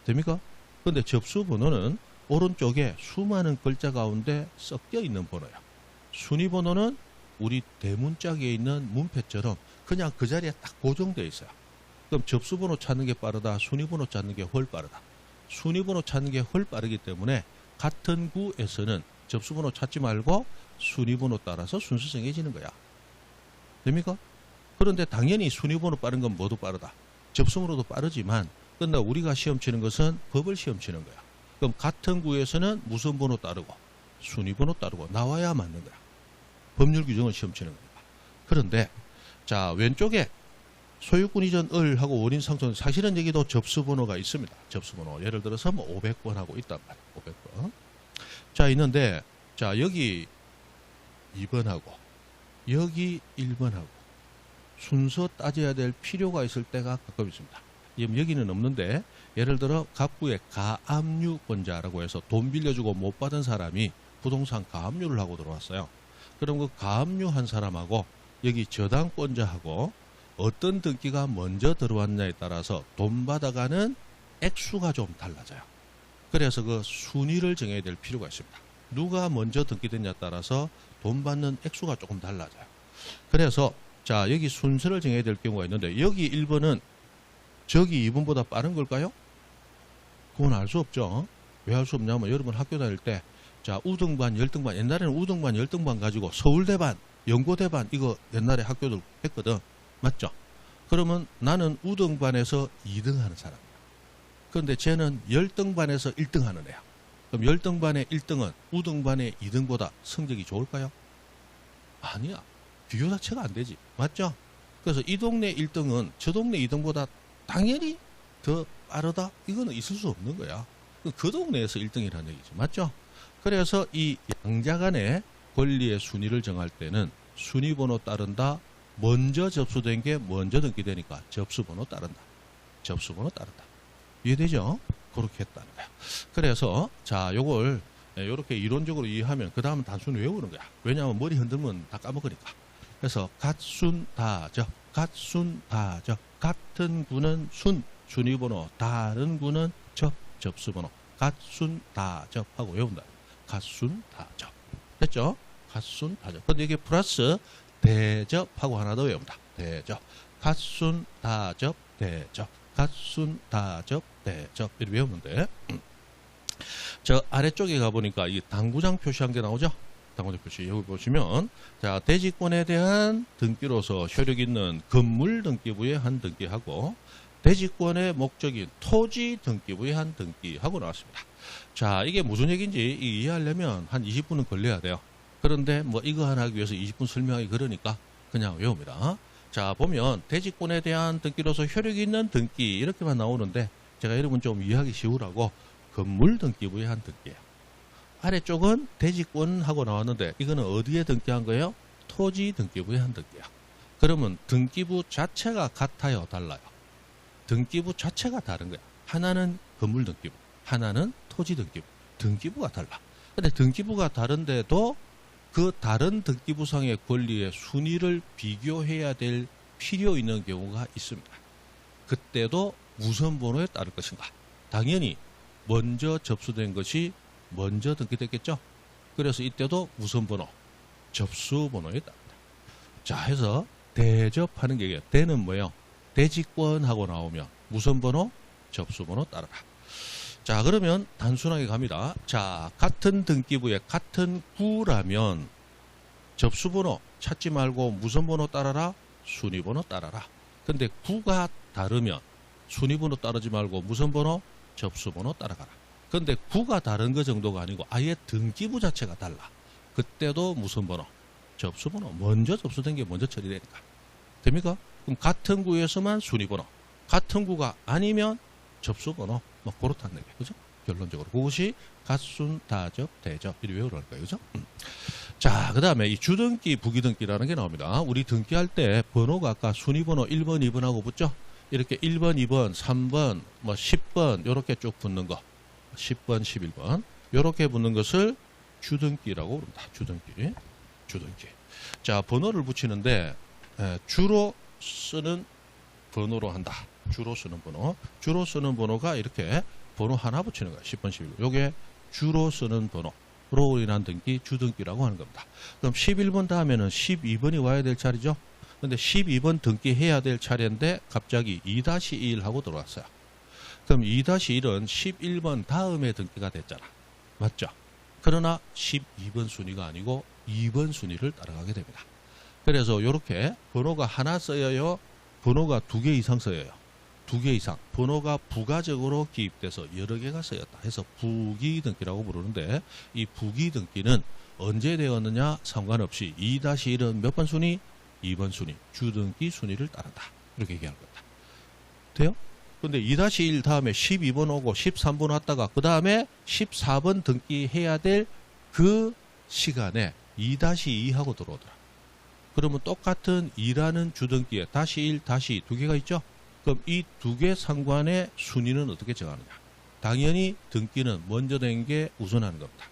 됩니까? 그런데 접수번호는 오른쪽에 수많은 글자 가운데 섞여 있는 번호야. 순위번호는 우리 대문짝에 있는 문패처럼 그냥 그 자리에 딱 고정되어 있어요. 그럼 접수번호 찾는 게 빠르다. 순위번호 찾는 게 훨 빠르다. 순위번호 찾는 게 훨 빠르기 때문에 같은 구에서는 접수번호 찾지 말고 순위번호 따라서 순서 정해지는 거야. 됩니까? 그런데 당연히 순위번호 빠른 건 뭐도 빠르다. 접수번호도 빠르지만 그러나 우리가 시험 치는 것은 법을 시험 치는 거야. 그럼 같은 구에서는 무슨 번호 따르고 순위번호 따르고 나와야 맞는 거야. 법률 규정을 시험 치는 겁니다. 그런데 자, 왼쪽에 소유권 이전 을하고 원인 상속 사실은 여기도 접수번호가 있습니다. 접수번호 예를 들어서 뭐 500번 하고 있단 말이에요. 500번. 자 있는데 자 여기 2번하고 여기 1번하고 순서 따져야 될 필요가 있을 때가 가끔 있습니다. 여기는 없는데 예를 들어 갑구의 가압류권자라고 해서 돈 빌려주고 못 받은 사람이 부동산 가압류를 하고 들어왔어요. 그럼 그 가압류한 사람하고 여기 저당권자하고 어떤 등기가 먼저 들어왔냐에 따라서 돈 받아가는 액수가 좀 달라져요. 그래서 그 순위를 정해야 될 필요가 있습니다. 누가 먼저 등기됐냐에 따라서 돈 받는 액수가 조금 달라져요. 그래서 자 여기 순서를 정해야 될 경우가 있는데 여기 1번은 저기 2번보다 빠른 걸까요? 그건 알 수 없죠. 왜 알 수 없냐면 여러분 학교 다닐 때 자 우등반, 열등반 옛날에는 우등반, 열등반 가지고 서울대반, 연고대반 이거 옛날에 학교들 했거든. 맞죠? 그러면 나는 우등반에서 2등 하는 사람이야. 그런데 쟤는 열등반에서 1등 하는 애야. 그럼 열등반의 1등은 우등반의 2등보다 성적이 좋을까요? 아니야. 비교 자체가 안 되지. 맞죠? 그래서 이 동네 1등은 저 동네 2등보다 당연히 더 빠르다? 이거는 있을 수 없는 거야. 그 동네에서 1등이라는 얘기죠. 맞죠? 그래서 이 양자 간의 권리의 순위를 정할 때는 순위번호 따른다. 먼저 접수된 게 먼저 등기되니까 접수번호 따른다. 접수번호 따른다. 이해되죠? 그렇게 했다는 거야. 그래서 자 요걸 이렇게 이론적으로 이해하면 그 다음은 단순히 외우는 거야. 왜냐하면 머리 흔들면 다 까먹으니까. 그래서 갓순다적, 갓순다적, 같은 구는 순, 순위번호, 다른 구는 접수번호, 갓순다적 하고 외운다. 갓순다적. 됐죠? 갓순다적. 근데 이게 플러스 대접하고 하나 더 외웁니다. 대접. 갓순다적, 대접. 갓순다적, 대접. 이렇게 외우면 돼. 저 아래쪽에 가보니까 이 당구장 표시한 게 나오죠? 당구장 표시. 여기 보시면, 자, 대지권에 대한 등기로서 효력 있는 건물 등기부의 한 등기하고, 대지권의 목적인 토지 등기부의 한 등기하고 나왔습니다. 자, 이게 무슨 얘기인지 이해하려면 한 20분은 걸려야 돼요. 그런데 뭐 이거 하나 하기 위해서 20분 설명하기 그러니까 그냥 외웁니다. 자, 보면 대지권에 대한 등기로서 효력 있는 등기 이렇게만 나오는데 제가 여러분 좀 이해하기 쉬우라고 건물 등기부의 한 등기예요. 아래쪽은 대지권하고 나왔는데 이거는 어디에 등기한 거예요? 토지 등기부의 한 등기야. 그러면 등기부 자체가 같아요? 달라요? 등기부 자체가 다른 거야. 하나는 건물 등기부, 하나는 토지 등기부. 등기부가 달라. 근데 등기부가 다른데도 그 다른 등기부상의 권리의 순위를 비교해야 될 필요 있는 경우가 있습니다. 그때도 무슨 번호에 따를 것인가? 당연히 먼저 접수된 것이 먼저 등기됐겠죠? 그래서 이때도 무슨 번호? 접수번호에 따릅니다. 자, 해서 대접하는 게 이게 대는 뭐예요? 대지권하고 나오면 무슨 번호? 접수번호 따르라. 자, 그러면 단순하게 갑니다. 자, 같은 등기부에 같은 구라면 접수번호 찾지 말고 무슨 번호 따라라? 순위번호 따라라. 근데 구가 다르면 순위번호 따르지 말고 무슨 번호? 접수번호 따라가라. 근데 구가 다른 거 정도가 아니고 아예 등기부 자체가 달라. 그때도 무슨 번호? 접수번호. 먼저 접수된 게 먼저 처리되니까. 됩니까? 그럼 같은 구에서만 순위번호. 같은 구가 아니면 접수번호. 뭐 그렇다는 얘기예요. 그죠? 결론적으로. 그것이 갓순, 다접, 대접. 이렇게 외우라는 거예요. 그죠? 자, 그 다음에 이 주등기, 부기등기라는 게 나옵니다. 우리 등기할 때 번호가 아까 순위번호 1번, 2번하고 붙죠? 이렇게 1번, 2번, 3번, 뭐 10번, 요렇게 쭉 붙는 거. 10번, 11번. 요렇게 붙는 것을 주등기라고 부릅니다. 주등기. 주등기. 자, 번호를 붙이는데, 주로 쓰는 번호로 한다. 주로 쓰는 번호. 주로 쓰는 번호가 이렇게 번호 하나 붙이는 거예요. 10번, 11번. 요게 주로 쓰는 번호로 인한 등기, 주등기라고 하는 겁니다. 그럼 11번 다음에는 12번이 와야 될 차례죠. 근데 12번 등기해야 될 차례인데 갑자기 2-1 하고 들어왔어요. 그럼 2-1은 11번 다음에 등기가 됐잖아. 맞죠? 그러나 12번 순위가 아니고 2번 순위를 따라가게 됩니다. 그래서 이렇게 번호가 하나 쓰여요. 번호가 2개 이상 쓰여요. 2개 이상. 번호가 부가적으로 기입돼서 여러 개가 쓰였다 해서 부기등기라고 부르는데 이 부기등기는 언제 되었느냐 상관없이 2-1은 몇 번 순위? 2번 순위. 주등기 순위를 따른다. 이렇게 얘기하는 겁니다. 돼요? 근데 2-1 다음에 12번 오고 13번 왔다가 그 다음에 14번 등기해야 될 그 시간에 2-2하고 들어오더라. 그러면 똑같은 2라는 주등기에 -1, -2 두 개가 있죠? 그럼 이 두 개 상관의 순위는 어떻게 정하느냐? 당연히 등기는 먼저 된 게 우선하는 겁니다.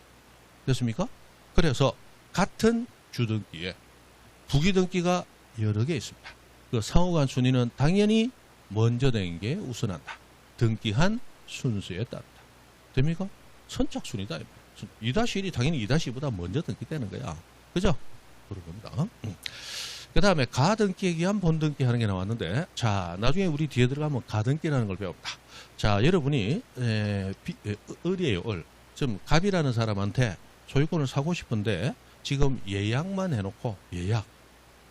됐습니까? 그래서 같은 주등기에 부기등기가 여러 개 있습니다. 그 상호간 순위는 당연히 먼저 된 게 우선한다. 등기한 순수에 따른다. 됩니까? 선착순이다. 2-1이 당연히 2-2보다 먼저 등기되는 거야. 그죠? 그런 겁니다. 그 다음에 가등기에 의한 본등기 하는 게 나왔는데, 자, 나중에 우리 뒤에 들어가면 가등기라는 걸 배웁니다. 자, 여러분이, 을이에요, 을. 지금 갑이라는 사람한테 소유권을 사고 싶은데, 지금 예약만 해놓고,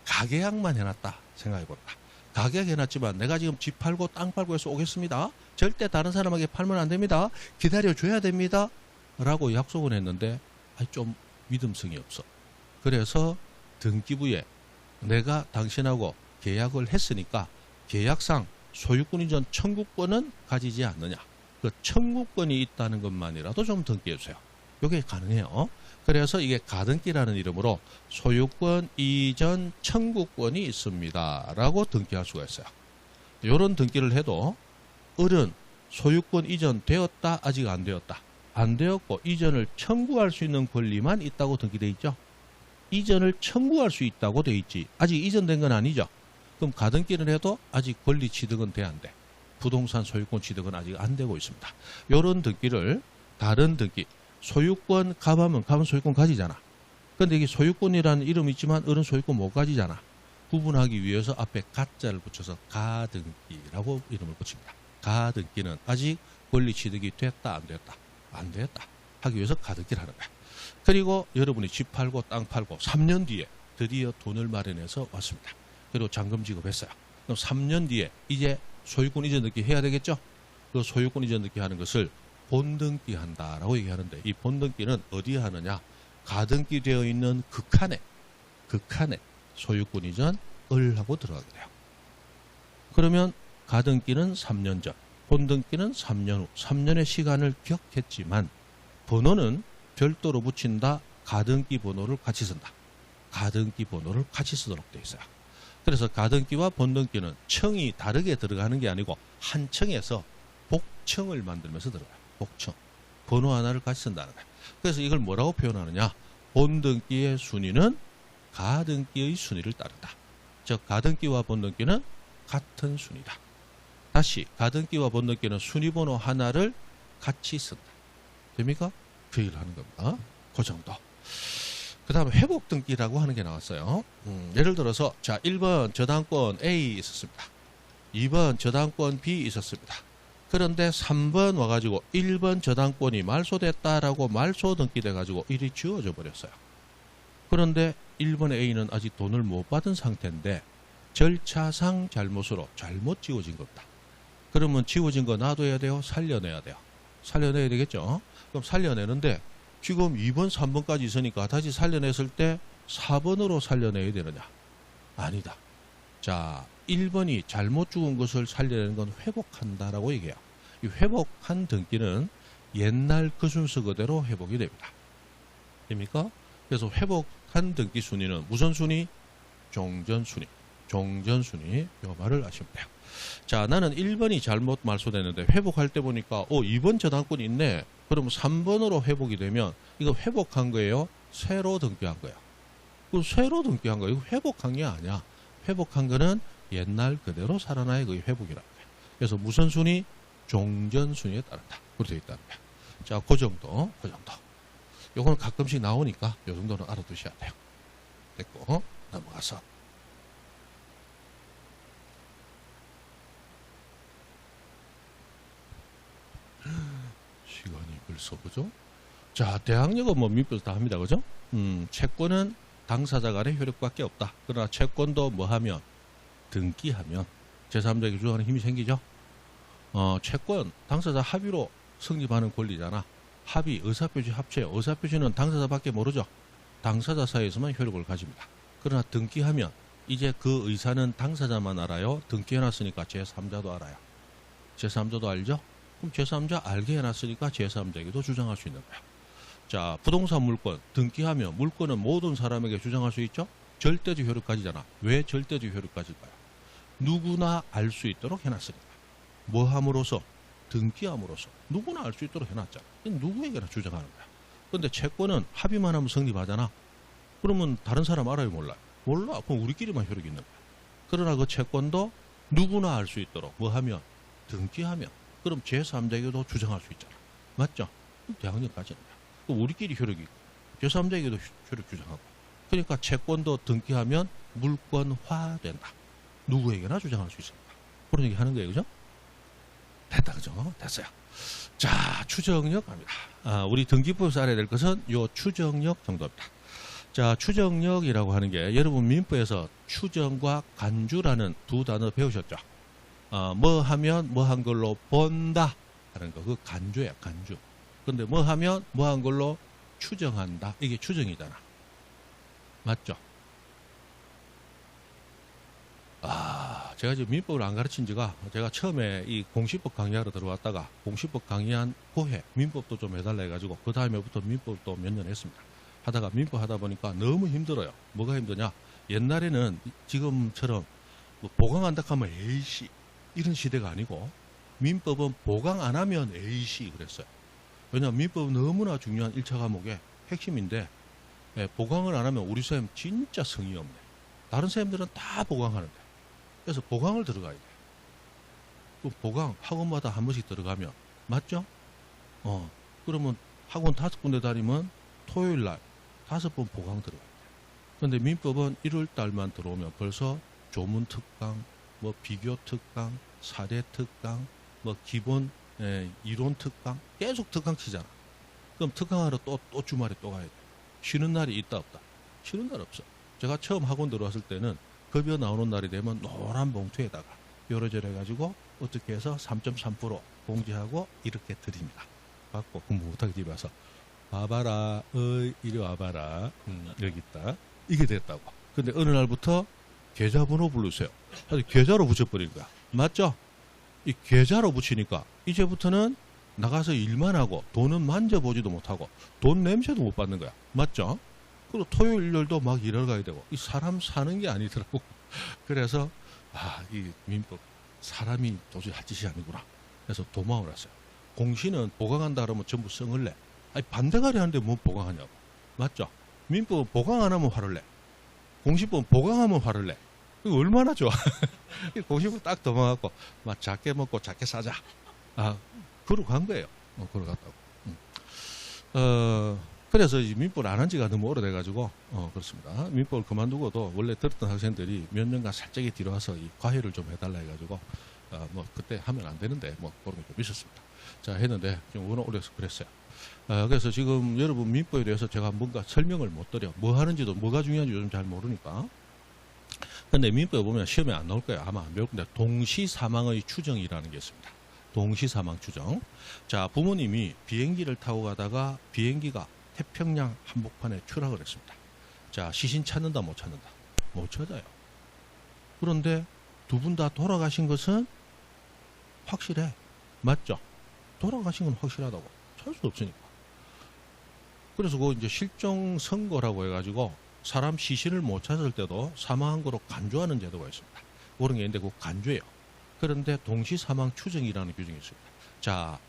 가계약만 해놨다. 생각해봅니다. 가계약 해놨지만 내가 지금 집 팔고 땅 팔고 해서 오겠습니다. 절대 다른 사람에게 팔면 안 됩니다. 기다려줘야 됩니다. 라고 약속을 했는데 좀 믿음성이 없어. 그래서 등기부에 내가 당신하고 계약을 했으니까 계약상 소유권 이전 청구권은 가지지 않느냐. 그 청구권이 있다는 것만이라도 좀 등기해주세요. 이게 가능해요. 그래서 이게 가등기라는 이름으로 소유권 이전 청구권이 있습니다. 라고 등기할 수가 있어요. 이런 등기를 해도 을은 소유권 이전 되었다, 아직 안 되었다. 안 되었고 이전을 청구할 수 있는 권리만 있다고 등기되어 있죠. 이전을 청구할 수 있다고 되어 있지. 아직 이전된 건 아니죠. 그럼 가등기를 해도 아직 권리 취득은 돼 안 돼. 부동산 소유권 취득은 아직 안 되고 있습니다. 이런 등기를 다른 등기, 소유권 갑하면 갑은 소유권 가지잖아. 근데 이게 소유권이라는 이름이 있지만 을은 소유권 못 가지잖아. 구분하기 위해서 앞에 가자를 붙여서 가등기라고 이름을 붙입니다. 가등기는 아직 권리 취득이 됐다, 안 됐다. 안 되었다 하기 위해서 가등기를 하는 거야. 그리고 여러분이 집 팔고 땅 팔고 3년 뒤에 드디어 돈을 마련해서 왔습니다. 그리고 잔금 지급했어요. 그럼 3년 뒤에 이제 소유권 이전 등기 해야 되겠죠? 그 소유권 이전 등기 하는 것을 본등기 한다라고 얘기하는데, 이 본등기는 어디에 하느냐? 가등기 되어 있는 극한에 소유권 이전 을 하고 들어가게 돼요. 그러면 가등기는 3년 전, 본등기는 3년 후, 3년의 시간을 기억했지만 번호는 별도로 붙인다. 가등기 번호를 같이 쓴다. 가등기 번호를 같이 쓰도록 되어 있어요. 그래서 가등기와 본등기는 청이 다르게 들어가는 게 아니고 한 청에서 복청을 만들면서 들어가요. 복청. 번호 하나를 같이 쓴다는 거예요. 그래서 이걸 뭐라고 표현하느냐? 본등기의 순위는 가등기의 순위를 따른다. 즉 가등기와 본등기는 같은 순위다. 다시 가등기와 본등기는 순위번호 하나를 같이 쓴다. 됩니까? 그 얘기를 하는 겁니다. 그 정도. 그 다음에 회복등기라고 하는 게 나왔어요. 예를 들어서 자 1번 저당권 A 있었습니다. 2번 저당권 B 있었습니다. 그런데 3번 와가지고 1번 저당권이 말소됐다라고 말소 등기돼가지고 일이 지워져 버렸어요. 그런데 1번 A는 아직 돈을 못 받은 상태인데 절차상 잘못으로 잘못 지워진 겁니다. 그러면 지워진 거 놔둬야 돼요? 살려내야 돼요? 살려내야 되겠죠? 그럼 살려내는데 지금 2번, 3번까지 있으니까 다시 살려냈을 때 4번으로 살려내야 되느냐? 아니다. 자, 1번이 잘못 죽은 것을 살려내는 건 회복한다라고 얘기해요. 이 회복한 등기는 옛날 그 순서 그대로 회복이 됩니다. 됩니까? 그래서 회복한 등기 순위는 무슨 순위? 종전순위. 종전순위. 이 말을 아시면 돼요. 자, 나는 1번이 잘못 말소됐는데 회복할 때 보니까 2번 저당권이 있네. 그러면 3번으로 회복이 되면 이거 회복한 거예요? 새로 등기한 거야. 그 새로 등기한 거예요. 이거 회복한 게 아니야. 회복한 거는 옛날 그대로 살아나야 그게 회복이라는 거예요. 그래서 무슨 순위? 종전순위에 따른다. 그렇게 되어 있다는 거예요. 자, 그 정도. 요거는 가끔씩 나오니까 요 정도는 알아두셔야 돼요. 됐고, 넘어가서. 시간이 벌써 그죠? 자, 대항력은 뭐 밑부터 다 합니다. 그죠? 채권은 당사자 간의 효력밖에 없다. 그러나 채권도 뭐 하면? 등기하면 제3자에게 주장하는 힘이 생기죠? 채권, 당사자 합의로 성립하는 권리잖아. 합의, 의사표시 합체요. 의사표시는 당사자밖에 모르죠? 당사자 사이에서만 효력을 가집니다. 그러나 등기하면 이제 그 의사는 당사자만 알아요? 등기해놨으니까 제3자도 알아요. 제3자도 알죠? 그럼 제3자 알게 해놨으니까 제3자에게도 주장할 수 있는 거야. 자, 부동산 물권 등기하면 물권은 모든 사람에게 주장할 수 있죠? 절대적 효력까지잖아. 왜 절대적 효력까지일까요? 누구나 알 수 있도록 해놨으니까. 뭐 함으로써? 등기함으로써 누구나 알 수 있도록 해놨잖아. 누구에게나 주장하는 거야. 근데 채권은 합의만 하면 성립하잖아. 그러면 다른 사람 알아요, 몰라요? 몰라. 그럼 우리끼리만 효력이 있는 거야. 그러나 그 채권도 누구나 알 수 있도록 뭐 하면? 등기하면. 그럼 제3자에게도 주장할 수 있잖아. 맞죠? 대학령까지는 거야. 그럼 우리끼리 효력이 있고 제3자에게도 효력 주장하고. 그러니까 채권도 등기하면 물권화된다. 누구에게나 주장할 수 있습니다. 그런 얘기 하는 거예요. 그죠? 됐다. 그죠? 됐어요. 자, 추정력 갑니다. 우리 등기부에서 알아야 될 것은 요 추정력 정도입니다. 자, 추정력이라고 하는 게 여러분 민법에서 추정과 간주라는 두 단어 배우셨죠? 뭐 하면 뭐 한 걸로 본다 하는 거. 그 간주야, 간주. 근데 뭐 하면 뭐 한 걸로 추정한다. 이게 추정이잖아. 맞죠? 제가 지금 민법을 안 가르친 지가 제가 처음에 이 공시법 강의하러 들어왔다가 공시법 강의한 후에 민법도 좀 해달라 해가지고 그 다음에부터 민법도 몇 년 했습니다. 하다가 민법 하다 보니까 너무 힘들어요. 뭐가 힘드냐? 옛날에는 지금처럼 뭐 보강한다 하면 A씨 이런 시대가 아니고 민법은 보강 안 하면 A씨 그랬어요. 왜냐하면 민법은 너무나 중요한 1차 과목의 핵심인데 보강을 안 하면 우리 쌤 진짜 성의 없네. 다른 쌤들은 다 보강하는데. 그래서 보강을 들어가야 돼. 그 보강 학원마다 한 번씩 들어가면 맞죠? 그러면 학원 5군데 다니면 토요일 날 5번 보강 들어가야 돼. 그런데 민법은 1월 달만 들어오면 벌써 조문 특강, 뭐 비교 특강, 사례 특강, 뭐 기본 이론 특강 계속 특강 치잖아. 그럼 특강하러 또 주말에 또 가야 돼. 쉬는 날이 있다 없다? 쉬는 날 없어. 제가 처음 학원 들어왔을 때는 급여 나오는 날이 되면 노란 봉투에다가 요러저러 해가지고 어떻게 해서 3.3% 공제하고 이렇게 드립니다. 받고 공부 못하게 집에 와서 봐봐라, 이리 와봐라, 여기 있다. 이게 됐다고. 근데 어느 날부터 계좌번호 부르세요. 계좌로 붙여버린 거야. 맞죠? 이 계좌로 붙이니까 이제부터는 나가서 일만 하고 돈은 만져보지도 못하고 돈 냄새도 못 받는 거야. 맞죠? 그리고 토요일, 일요일도 막 일하러 가야 되고 이 사람 사는 게 아니더라고. 그래서 이 민법 사람이 도저히 할 짓이 아니구나. 그래서 도망을 했어요. 공시는 보강한다 그러면 전부 성을 내. 반대가리 하는데 뭐 보강하냐고. 맞죠? 민법은 보강 안 하면 화를 내. 공시법은 보강하면 화를 내. 이거 얼마나 좋아. 공시법 딱 도망갖고 막 작게 먹고 작게 사자. 그러고 간 거예요. 걸어갔다고. 그래서 민법을 안 한 지가 너무 오래돼가지고, 그렇습니다. 민법을 그만두고도 원래 들었던 학생들이 몇 년간 살짝이 뒤로 와서 이 과외를 좀 해달라 해가지고, 뭐, 그때 하면 안 되는데, 뭐, 그런 게 좀 있었습니다. 자, 했는데, 좀 워낙 오래서 그랬어요. 그래서 지금 여러분 민법에 대해서 제가 뭔가 설명을 못 드려. 뭐 하는지도, 뭐가 중요한지 요즘 잘 모르니까. 근데 민법에 보면 시험에 안 나올 거예요. 아마 안 배울 건데, 동시사망의 추정이라는 게 있습니다. 동시사망 추정. 자, 부모님이 비행기를 타고 가다가 비행기가 태평양 한복판에 추락을 했습니다. 자, 시신 찾는다 못 찾는다? 못 찾아요. 그런데 두 분 다 돌아가신 것은 확실해. 맞죠? 돌아가신 건 확실하다고. 찾을 수 없으니까. 그래서 그 이제 실종 선고라고 해가지고 사람 시신을 못 찾을 때도 사망한 거로 간주하는 제도가 있습니다. 그런 게 있는데 그거 간주예요. 그런데 동시 사망 추정이라는 규정이 있습니다. 자,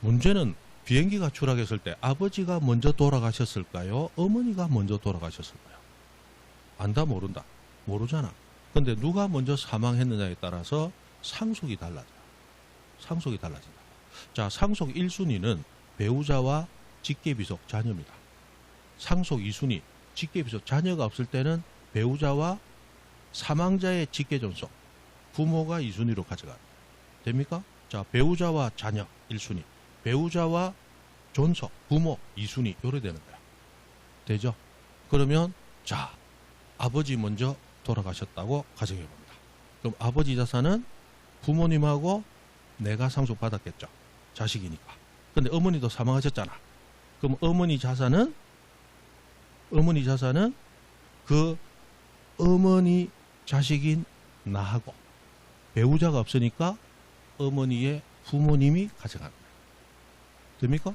문제는 비행기가 추락했을 때 아버지가 먼저 돌아가셨을까요? 어머니가 먼저 돌아가셨을까요? 안다 모른다? 모르잖아. 근데 누가 먼저 사망했느냐에 따라서 상속이 달라져요. 상속이 달라진다. 자, 상속 1순위는 배우자와 직계비속 자녀입니다. 상속 2순위 직계비속 자녀가 없을 때는 배우자와 사망자의 직계존속 부모가 2순위로 가져가. 됩니까? 자, 배우자와 자녀 1순위 배우자와 존속, 부모 2순위 요래 되는 거야. 되죠? 그러면 자, 아버지 먼저 돌아가셨다고 가정해 봅니다. 그럼 아버지 자산은 부모님하고 내가 상속받았겠죠. 자식이니까. 근데 어머니도 사망하셨잖아. 그럼 어머니 자산은 그 어머니 자식인 나하고 배우자가 없으니까 어머니의 부모님이 가져가는 거예요. 됩니까?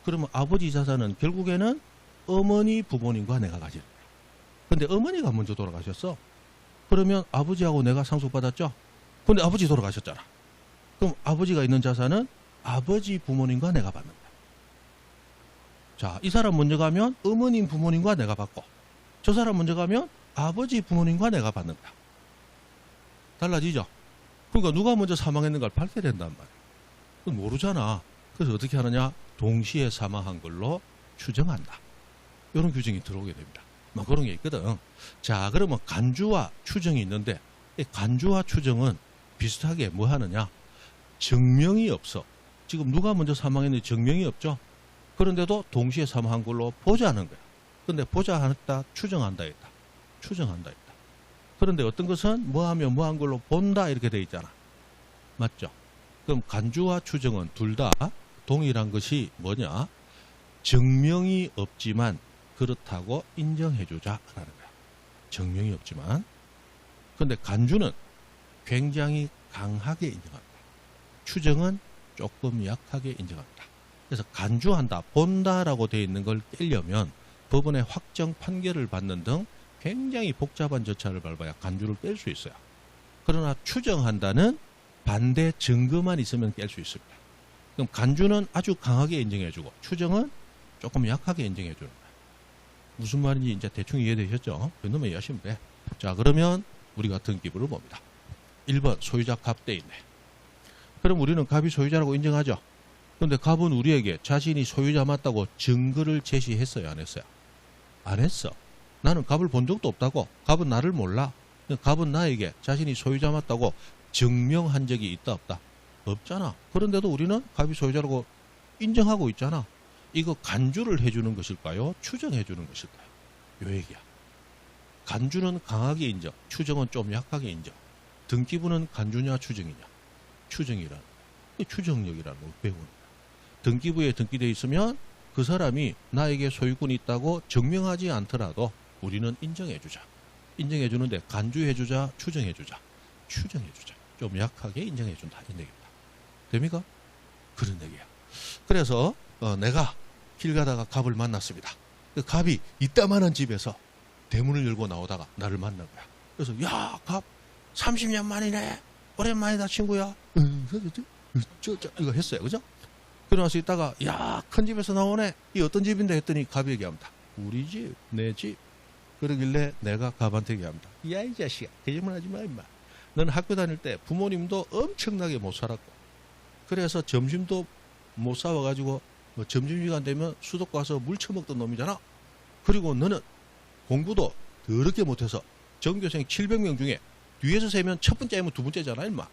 그러면 아버지 자산은 결국에는 어머니 부모님과 내가 가지는 거예요. 근데 어머니가 먼저 돌아가셨어. 그러면 아버지하고 내가 상속받았죠? 근데 아버지 돌아가셨잖아. 그럼 아버지가 있는 자산은 아버지 부모님과 내가 받는 거야. 자, 이 사람 먼저 가면 어머님 부모님과 내가 받고, 저 사람 먼저 가면 아버지 부모님과 내가 받는 거야. 달라지죠? 그러니까 누가 먼저 사망했는가를 밝혀야 된단 말이야. 그건 모르잖아. 그래서 어떻게 하느냐? 동시에 사망한 걸로 추정한다. 이런 규정이 들어오게 됩니다. 뭐 그런 게 있거든. 자, 그러면 간주와 추정이 있는데, 이 간주와 추정은 비슷하게 뭐 하느냐? 증명이 없어. 지금 누가 먼저 사망했는지 증명이 없죠? 그런데도 동시에 사망한 걸로 보자는 거야. 근데 보자한다, 추정한다 했다. 추정한다 했다. 그런데 어떤 것은 뭐 하면 뭐 한 걸로 본다 이렇게 돼 있잖아. 맞죠? 그럼 간주와 추정은 둘 다 동일한 것이 뭐냐? 증명이 없지만 그렇다고 인정해주자라는 거야. 증명이 없지만. 근데 간주는 굉장히 강하게 인정합니다. 추정은 조금 약하게 인정합니다. 그래서 간주한다, 본다라고 되어 있는 걸 떼려면 법원의 확정 판결을 받는 등 굉장히 복잡한 절차를 밟아야 간주를 뺄 수 있어요. 그러나 추정한다는 반대 증거만 있으면 깰 수 있습니다. 그럼 간주는 아주 강하게 인정해주고 추정은 조금 약하게 인정해주는 거예요. 무슨 말인지 이제 대충 이해되셨죠? 그놈에 이해하시면 돼. 자, 그러면 우리가 등기부를 봅니다. 1번 소유자 갑 돼 있네. 그럼 우리는 갑이 소유자라고 인정하죠. 그런데 갑은 우리에게 자신이 소유자 맞다고 증거를 제시했어요, 안 했어요? 안 했어. 나는 갑을 본 적도 없다고. 갑은 나를 몰라. 갑은 나에게 자신이 소유자 맞다고 증명한 적이 있다 없다? 없잖아. 그런데도 우리는 갑이 소유자라고 인정하고 있잖아. 이거 간주를 해주는 것일까요? 추정해주는 것일까요? 요 얘기야. 간주는 강하게 인정, 추정은 좀 약하게 인정. 등기부는 간주냐 추정이냐? 추정이라는 거야. 추정력이라는 걸 배우는 거야. 등기부에 등기되어 있으면 그 사람이 나에게 소유권이 있다고 증명하지 않더라도 우리는 인정해주자. 인정해주는데 간주해주자, 추정해주자. 추정해주자. 좀 약하게 인정해준다. 이런 얘기입니다. 됩니까? 그런 얘기야. 그래서 내가 길 가다가 갑을 만났습니다. 그 갑이 이따만한 집에서 대문을 열고 나오다가 나를 만난 거야. 그래서 야, 갑 30년 만이네. 오랜만이다 친구야. 이거 했어요. 그죠? 그러면서 있다가 야, 큰 집에서 나오네. 이 어떤 집인데 했더니 갑이 얘기합니다. 우리 집, 내 집. 그러길래 내가 갑한테 얘기합니다. 야, 이 자식아, 거짓말 하지 마 임마. 너는 학교 다닐 때 부모님도 엄청나게 못 살았고 그래서 점심도 못 사와가지고 점심시간 되면 수도권 가서 물 처먹던 놈이잖아. 그리고 너는 공부도 더럽게 못해서 전교생 700명 중에 뒤에서 세면 첫 번째면 두 번째잖아 임마.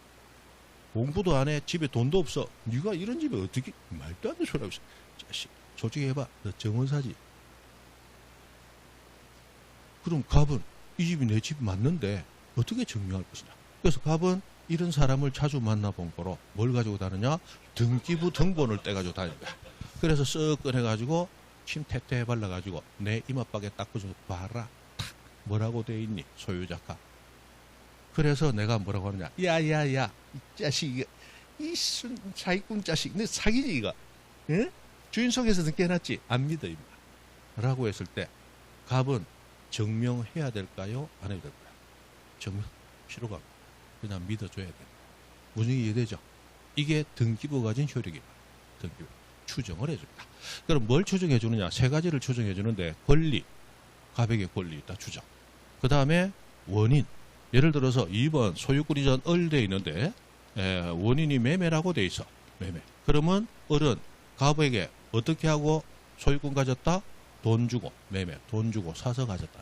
공부도 안 해. 집에 돈도 없어. 네가 이런 집에 어떻게 말도 안 되는 소리 하고 있어. 자식 솔직히 해봐. 너 정원사지. 그럼 갑은 이 집이 내 집 맞는데 어떻게 증명할 것이냐. 그래서 갑은 이런 사람을 자주 만나본 거로 뭘 가지고 다느냐. 등기부 등본을 떼가지고 다니는 거야. 그래서 쓱 꺼내가지고 침 태태 발라가지고 내 이마박에 딱 꽂아서 봐라. 탁 뭐라고 돼 있니 소유자 갑. 그래서 내가 뭐라고 하느냐. 야야야 이 자식 이 사기꾼 자식 너 사기지 이거. 응? 주인 속에서는 깨놨지. 안 믿어 임마. 라고 했을 때 갑은 증명해야 될까요? 안 해야 될까요? 증명 필요가 없고 그냥 믿어줘야 돼요. 무슨 이해되죠? 이게 등기부가 가진 효력이에요. 등기부. 추정을 해줍니다. 그럼 뭘 추정해 주느냐? 세 가지를 추정해 주는데 권리, 갑에게 권리 있다 추정. 그 다음에 원인. 예를 들어서 2번 소유권 이전 을돼 있는데 원인이 매매라고 돼 있어. 매매. 그러면 을은 갑에게 어떻게 하고 소유권 가졌다? 돈 주고 매매. 돈 주고 사서 가졌다.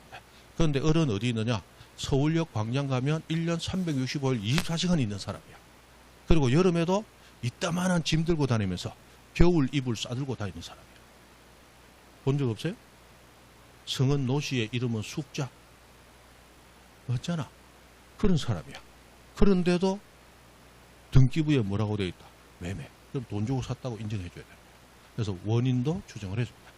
그런데 을은 어디 있느냐? 서울역 광장 가면 1년 365일 24시간 있는 사람이야. 그리고 여름에도 이따만한 짐 들고 다니면서 겨울 이불 싸들고 다니는 사람이야. 본 적 없어요? 성은 노씨의 이름은 숙자. 맞잖아. 그런 사람이야. 그런데도 등기부에 뭐라고 되어 있다? 매매. 그럼 돈 주고 샀다고 인정해 줘야 돼. 그래서 원인도 추정을 해줍니다.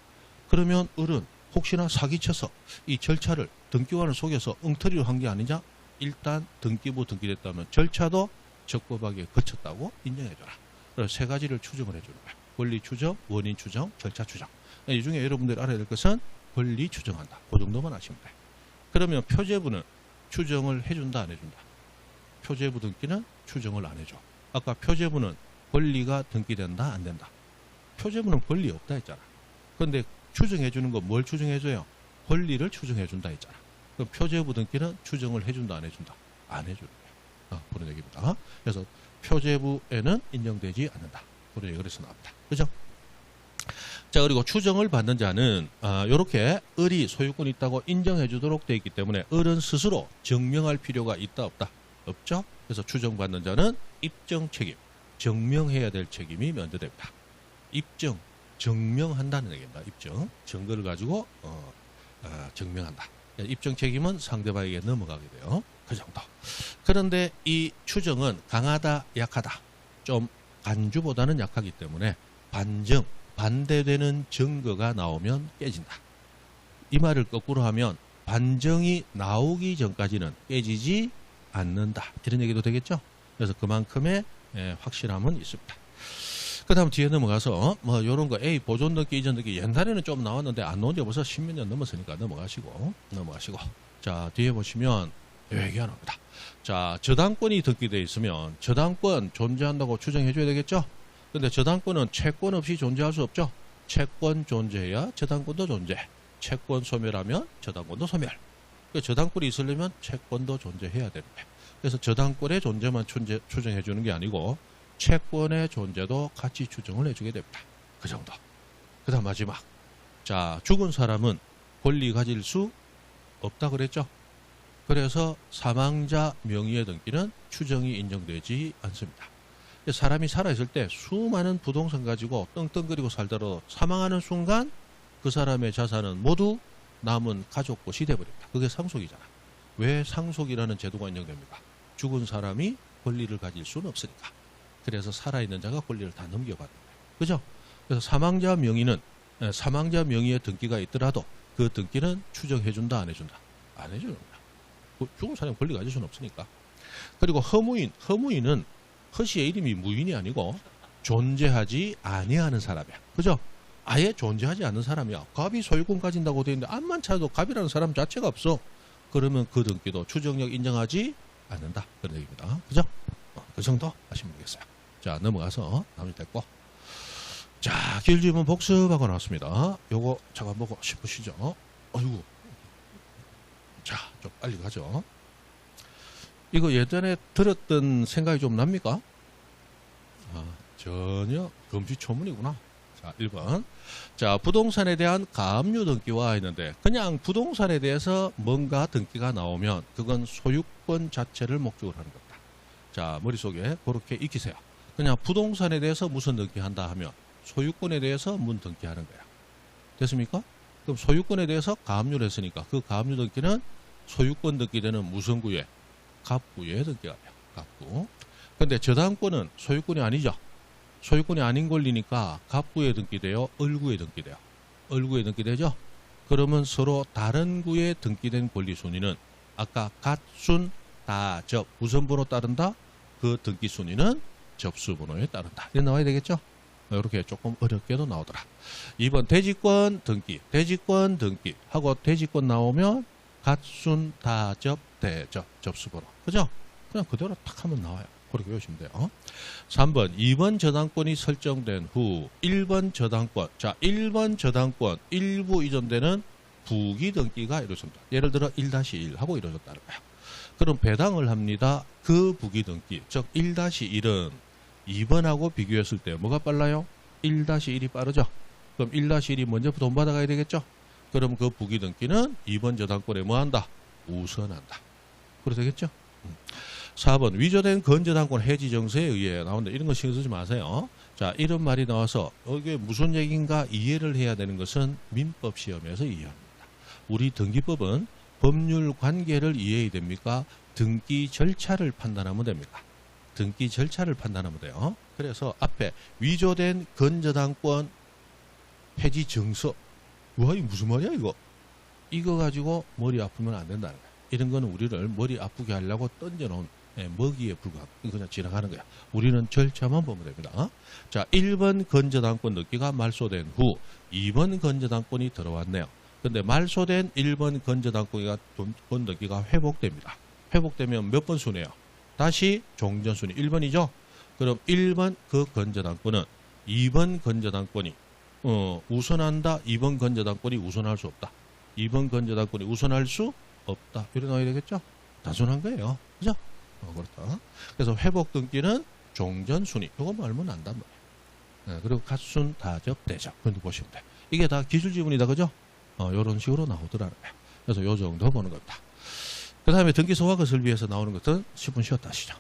그러면 을은 혹시나 사기쳐서 이 절차를 등기관을 속여서 엉터리로 한 게 아니냐? 일단 등기부 등기됐다면 절차도 적법하게 거쳤다고 인정해줘라. 그래서 세 가지를 추정을 해주는 거야. 권리 추정, 원인 추정, 절차 추정. 이 중에 여러분들이 알아야 될 것은 권리 추정한다. 그 정도만 아시면 돼. 그러면 표제부는 추정을 해준다, 안 해준다? 표제부 등기는 추정을 안 해줘. 아까 표제부는 권리가 등기된다, 안 된다? 표제부는 권리 없다 했잖아. 그런데 추정해주는 건 뭘 추정해줘요? 권리를 추정해준다 했잖아. 그럼 표제부 등기는 추정을 해준다, 안 해준다? 안 해주는 거야. 그런 얘기입니다. 그래서 표제부에는 인정되지 않는다. 그런 얘기가 그래서 나옵니다. 그죠? 자, 그리고 추정을 받는 자는 이렇게 을이 소유권이 있다고 인정해 주도록 되어 있기 때문에 을은 스스로 증명할 필요가 있다, 없다? 없죠? 그래서 추정받는 자는 입증 책임, 증명해야 될 책임이 면제됩니다. 입증, 증명한다는 얘기입니다. 입증, 증거를 가지고 증명한다. 입증 책임은 상대방에게 넘어가게 돼요. 그 정도. 그런데 이 추정은 강하다, 약하다. 좀 간주보다는 약하기 때문에 반증, 반대되는 증거가 나오면 깨진다. 이 말을 거꾸로 하면 반증이 나오기 전까지는 깨지지 않는다. 이런 얘기도 되겠죠? 그래서 그만큼의 확실함은 있습니다. 그 다음 뒤에 넘어가서 뭐 요런 거 A 보존 등기, 이전 등기 옛날에는 좀 나왔는데 안 나온 지 벌써 10몇 년 넘었으니까 넘어가시고 자, 뒤에 보시면 얘기 안 합니다. 자, 저당권이 등기되어 있으면 저당권 존재한다고 추정해 줘야 되겠죠? 근데 저당권은 채권 없이 존재할 수 없죠? 채권 존재해야 저당권도 존재. 채권 소멸하면 저당권도 소멸. 그러니까 저당권이 있으려면 채권도 존재해야 되는 거예요. 그래서 저당권의 존재만 추정해 주는 게 아니고 채권의 존재도 같이 추정을 해주게 됩니다. 그 정도. 그 다음 마지막. 자, 죽은 사람은 권리 가질 수 없다 그랬죠? 그래서 사망자 명의의 등기는 추정이 인정되지 않습니다. 사람이 살아있을 때 수많은 부동산 가지고 떵떵거리고 살더라도 사망하는 순간 그 사람의 자산은 모두 남은 가족 것이 되어버립니다. 그게 상속이잖아. 왜 상속이라는 제도가 인정됩니까? 죽은 사람이 권리를 가질 수는 없으니까. 그래서 살아있는 자가 권리를 다 넘겨받는 거예요. 그죠? 그래서 사망자 명의는 사망자 명의의 등기가 있더라도 그 등기는 추정해준다, 안 해준다? 안 해주는 거야. 죽은 사람이 권리 가질 수는 없으니까. 그리고 허무인은 허씨의 이름이 무인이 아니고 존재하지 아니하는 사람이야. 그죠? 아예 존재하지 않는 사람이야. 갑이 소유권 가진다고 되어 있는데 암만 찾아도 갑이라는 사람 자체가 없어. 그러면 그 등기도 추정력 인정하지 않는다. 그런 얘기입니다. 그죠? 그 정도 하시면 되겠어요. 자, 넘어가서 나머지 됐고. 자, 길지문 복습하고 나왔습니다. 요거 잠깐 보고 싶으시죠? 아이고. 자, 좀 빨리 가죠. 이거 예전에 들었던 생각이 좀 납니까? 전혀 금시초문이구나. 자, 1번. 자, 부동산에 대한 가압류 등기와 했는데 그냥 부동산에 대해서 뭔가 등기가 나오면 그건 소유권 자체를 목적으로 하는 겁니다. 자, 머릿속에 그렇게 익히세요. 그냥 부동산에 대해서 무슨 등기한다 하면 소유권에 대해서 문 등기하는 거야. 됐습니까? 그럼 소유권에 대해서 가압류를 했으니까 그 가압류 등기는 소유권 등기되는 무슨 구에? 갑구에 등기가 돼요. 갑구. 근데 저당권은 소유권이 아니죠. 소유권이 아닌 권리니까 갑구에 등기돼요? 을구에 등기돼요? 을구에 등기되죠? 그러면 서로 다른 구에 등기된 권리 순위는 아까 갓순, 다접, 무슨 번호 따른다? 그 등기 순위는 접수번호에 따른다. 이렇게 나와야 되겠죠? 이렇게 조금 어렵게도 나오더라. 2번 대지권 등기, 대지권 등기 하고 대지권 나오면 갓순, 다접, 대접, 접수번호. 그죠? 그냥 그대로 탁 하면 나와요. 그렇게 외우시면 돼요. 3번, 2번 저당권이 설정된 후 1번 저당권. 자, 1번 저당권 일부 이전되는 부기 등기가 이루어집니다. 예를 들어 1-1 하고 이루어졌다는 거예요. 그럼 배당을 합니다. 그 부기 등기, 즉 1-1은 2번하고 비교했을 때 뭐가 빨라요? 1-1이 빠르죠. 그럼 1-1이 먼저 돈 받아가야 되겠죠. 그럼 그 부기 등기는 2번 저당권에 뭐한다? 우선한다. 그렇게 되겠죠. 4번 위조된 건저당권 해지 정세에 의해 나온다. 이런 거 신경 쓰지 마세요. 자, 이런 말이 나와서 이게 무슨 얘기인가 이해를 해야 되는 것은 민법 시험에서 이해합니다. 우리 등기법은 법률 관계를 이해해야 됩니까? 등기 절차를 판단하면 됩니다. 등기 절차를 판단하면 돼요. 그래서 앞에 위조된 건저당권 해지 정서. 와, 이거 무슨 말이야 이거? 이거 가지고 머리 아프면 안 된다는 거예요. 이런 거는 우리를 머리 아프게 하려고 던져놓은 먹이에 불과한 그냥 지나가는 거야. 우리는 절차만 보면 됩니다. 자, 1번 건저당권 넣기가 말소된 후 2번 건저당권이 들어왔네요. 근데 말소된 1번 건저당권이 넣기가 회복됩니다. 회복되면 몇 번 순이에요? 다시 종전순위 1번이죠. 그럼 1번 그 건저당권은 2번 건저당권이 우선한다. 2번 건저당권이 우선할 수 없다. 2번 건저당권이 우선할 수 없다. 이렇게 나와야 되겠죠? 단순한 거예요. 그죠? 그렇다. 그래서 회복 등기는 종전순위. 이거 알면 안단 말이에요. 그리고 갓순, 다접, 대접. 그런데 보시면 돼. 이게 다 기술지문이다. 그죠? 이런 식으로 나오더라는 거예요. 그래서 요 정도 보는 겁니다. 그 다음에 등기 소화 것을 위해서 나오는 것은 10분 쉬었다 하시죠.